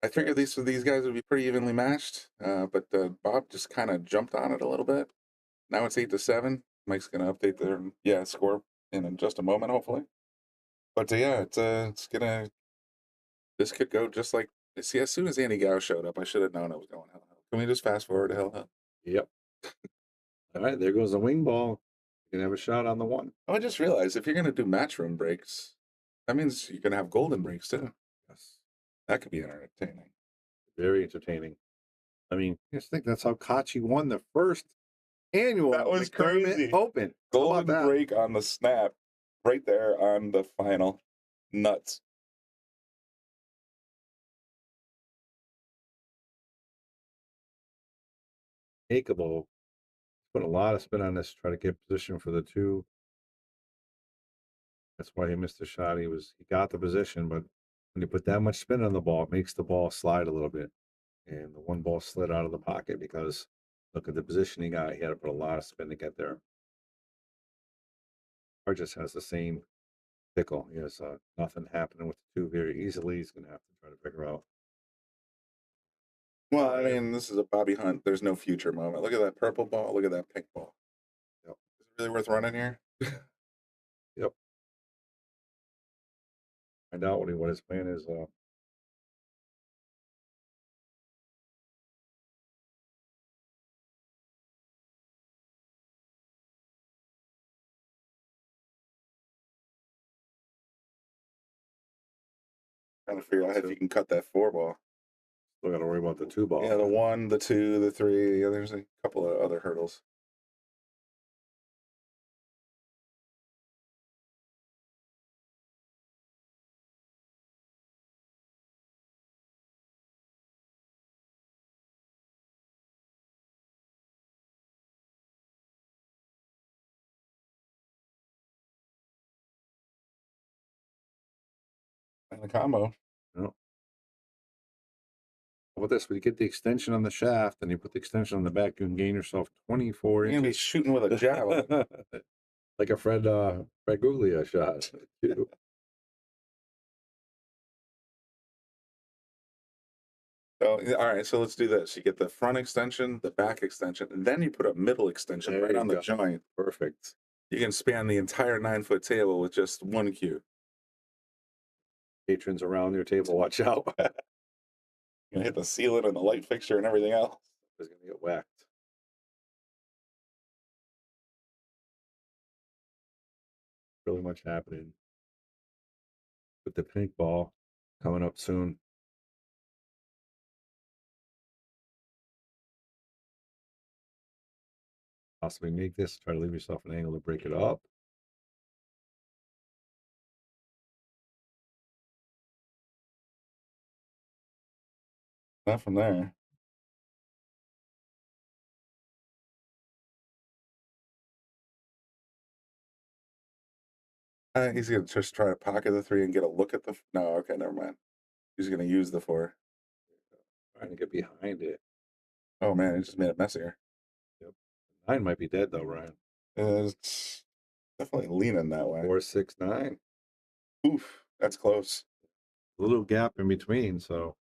I figured these guys would be pretty evenly matched, but Bob just kind of jumped on it a little bit. Now it's 8 to 7. Mike's going to update their score in just a moment, hopefully. But it's gonna. This could go just like. See, as soon as Andy Gow showed up, I should have known it was going hell. Can we just fast forward to hell? Yep. All right, there goes the wing ball. You can have a shot on the 1. Oh, I just realized if you're going to do matchroom breaks, that means you're going to have golden breaks too. Yes. That could be entertaining. Very entertaining. I mean, just think that's how Kachi won the first annual That was crazy. Open. Golden break on the snap, right there on the final. Nuts. Takeable. Put a lot of spin on this, try to get position for the 2. That's why he missed the shot. He got the position, but when you put that much spin on the ball, it makes the ball slide a little bit. And the 1 ball slid out of the pocket because look at the position he got. He had to put a lot of spin to get there. Darigis has the same pickle. He has nothing happening with the 2 very easily. He's going to have to try to figure out. Well, I mean, this is a Bobby Hunt. There's no future moment. Look at that purple ball. Look at that pink ball. Yep. Is it really worth running here? Yep. Find out what his plan is. Trying to figure out if you can cut that 4 ball. Still got to worry about the 2 ball. Yeah, the 1, the 2, the 3. Yeah, there's a couple of other hurdles. And the combo. Yep. With this, when you get the extension on the shaft and you put the extension on the back, you can gain yourself 24 You're gonna be inches. shooting with a javelin. Like a Fred Guglia shot. So, all right, so let's do this. You get the front extension, the back extension, and then you put a middle extension There right you on the go. joint. Perfect. You can span the entire 9-foot table with just 1 cue. Patrons around your table, watch out. You're gonna hit the ceiling and the light fixture and everything else. It's going to get whacked. Really much happening with the pink ball coming up soon. Possibly make this, try to leave yourself an angle to break it up. Not from there. I think he's gonna just try to pocket the 3 and get a look at the. No, okay, never mind. He's gonna use the 4. Trying to get behind it. Oh man, it just made it messier. Yep. 9 might be dead though, Ryan. It's definitely leaning that way. 4, 6, 9. Oof, that's close. A little gap in between, so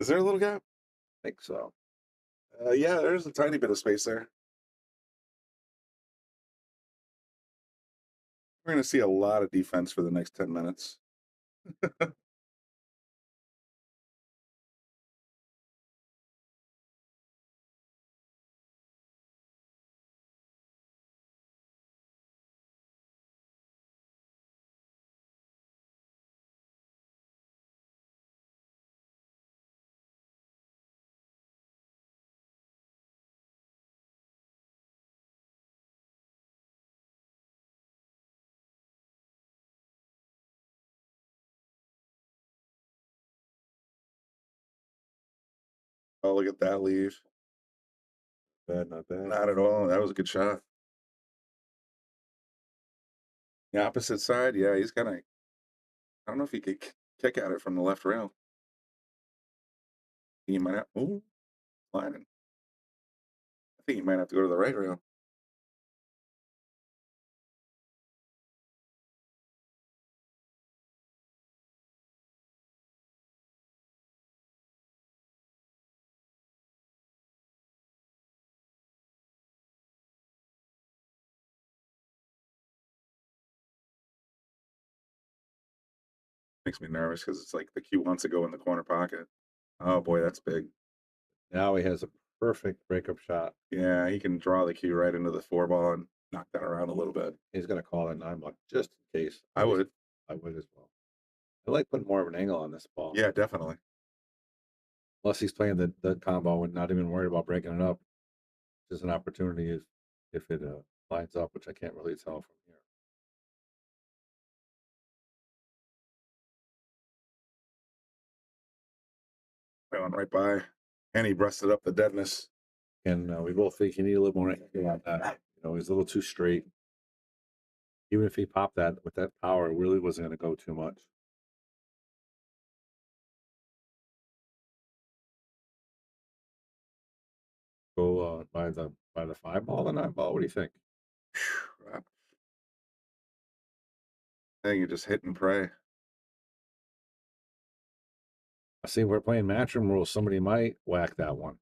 Is there a little gap? I think so. Yeah, there's a tiny bit of space there. We're going to see a lot of defense for the next 10 minutes. Oh, look at that leave. Bad, not bad. Not at all. That was a good shot. The opposite side, yeah, he's kind of. I don't know if he could kick at it from the left rail. He might have. Ooh, sliding. I think he might have to go to the right rail. Makes me nervous because it's like the cue wants to go in the corner pocket. Oh boy, that's big. Now he has a perfect breakup shot. Yeah, he can draw the cue right into the 4 ball and knock that around a little bit. He's going to call that 9 ball just in case. I would. I would as well. I like putting more of an angle on this ball. Yeah, definitely. Unless he's playing the combo and not even worried about breaking it up. There's an opportunity if it lines up, which I can't really tell from here. Going right by. And he breasted up the deadness. And we both think you need a little more angle on that. You know, he's a little too straight. Even if he popped that with that power, it really wasn't going to go too much. Go by the 5-ball, the 9-ball. What do you think? I think you just hit and pray. I see we're playing matchroom rules. Somebody might whack that one.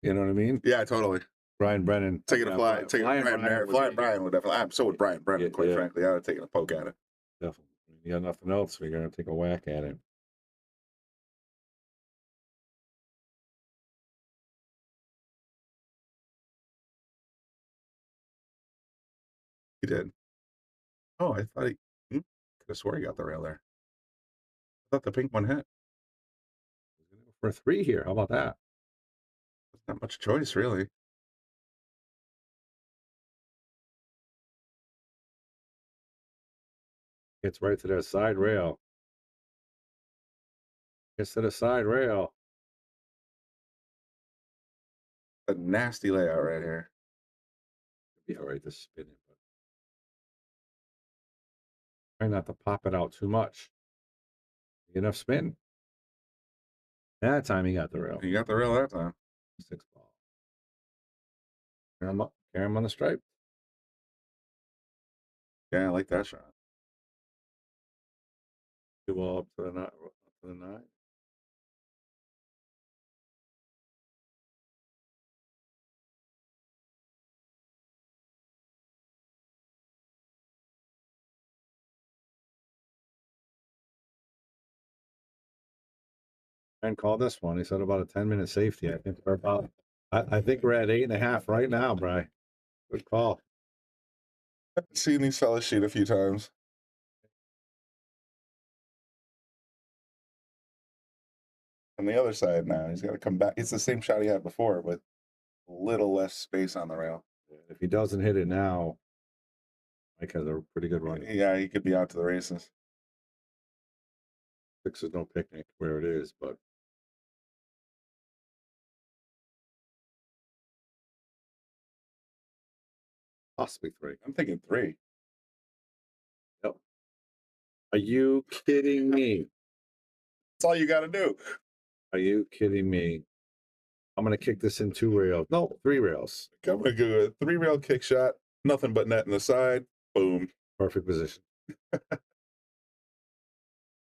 You know what I mean? Yeah, totally. Brian Brennan Taking a fly. Brian would definitely. So would Brian Brennan, quite frankly. I would have taken a poke at it. Definitely. You got nothing else. We're going to take a whack at it. He did. Oh, I thought he could have swore he got the rail there. I thought the pink one hit. For 3 here. How about that? There's not much choice, really. Gets right to that side rail. Gets to the side rail. A nasty layout right here. Be all right to spin it, but try not to pop it out too much. Enough spin. That time he got the rail. He got the rail that time. 6-ball. Carry him on the stripe. Yeah, I like that shot. 2-ball up to the 9. And call this one. He said about a 10-minute safety. I think we're about. I think we're at 8.5 right now, Bri. Good call. I've seen these fellas shoot a few times. On the other side now, he's got to come back. It's the same shot he had before, with a little less space on the rail. If he doesn't hit it now, Mike has a pretty good run. Yeah, he could be out to the races. 6 is no picnic where it is, but possibly 3. I'm thinking 3. Yep. Are you kidding me? That's all you got to do. Are you kidding me? I'm going to kick this in 2 rails. No, 3 rails. I'm going to go a 3-rail kick shot. Nothing but net in the side. Boom. Perfect position.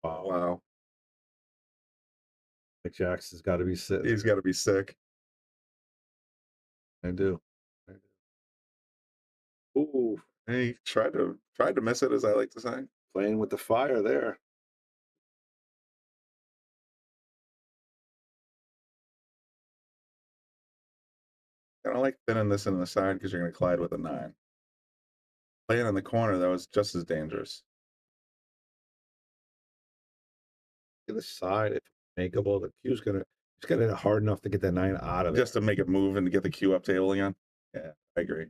Wow. Nick Jackson's got to be sick. He's got to be sick. I do. Ooh. He tried to miss it, as I like to say. Playing with the fire there. I don't like thinning this in the side because you're going to collide with a 9. Playing in the corner, though, is just as dangerous. To the side, if makeable, the cue's gonna hit it hard enough to get that 9 out of it. Just to make it move and to get the cue up table again. Yeah, I agree.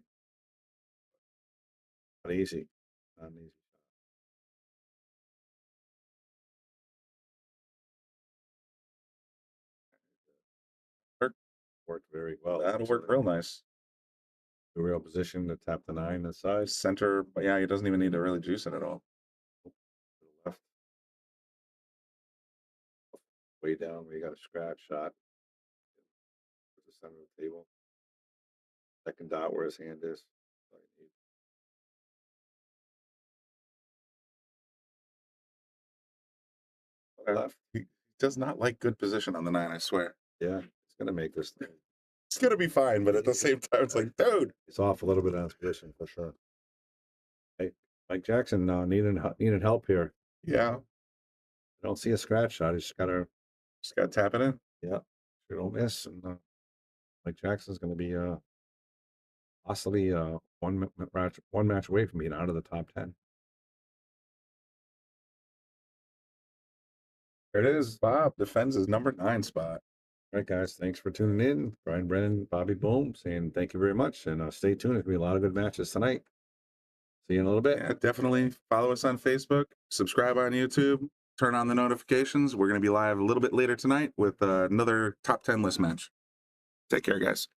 Not easy. Not an easy. Worked very well. That'll work real nice. The real position to tap the 9 inside. Center, but yeah, he doesn't even need to really juice it at all. To the left. Way down where you got a scratch shot. To the center of the table. Second dot where his hand is. Left. He does not like good position on the 9, I swear. Yeah, it's gonna make this thing. It's gonna be fine, but at the same time, it's like, dude, it's off a little bit on his position for sure. Hey, Mike Jackson needed help here. Yeah, I don't see a scratch shot. He's just gotta tap it in. Yeah, sure don't miss. And Mike Jackson's gonna be possibly one match away from being out of the top 10. There it is. Bob defends his number 9 spot. All right, guys. Thanks for tuning in. Brian Brennan, Bobby Boom, saying thank you very much. And stay tuned. There's going to be a lot of good matches tonight. See you in a little bit. Yeah, definitely follow us on Facebook. Subscribe on YouTube. Turn on the notifications. We're going to be live a little bit later tonight with another top 10 list match. Take care, guys.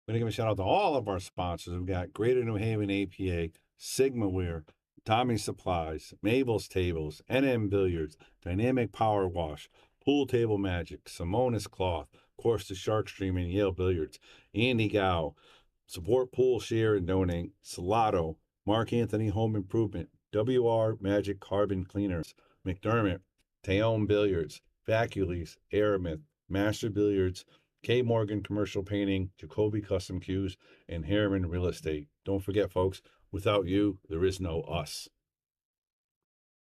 I'm going to give a shout out to all of our sponsors. We've got Greater New Haven APA, Sigma Wear, Tommy Supplies, Mabel's Tables, NM Billiards, Dynamic Power Wash, Pool Table Magic, Simonis Cloth, of course, the Shark Stream and Yale Billiards, Andy Gow, Support Pool, Share, and Donate, Salado, Mark Anthony Home Improvement, WR Magic Carbon Cleaners, McDermott, Taom Billiards, Vacules, Aramith, Master Billiards, K. Morgan Commercial Painting, Jacoby Custom Cues, and Harriman Real Estate. Don't forget, folks, without you, there is no us.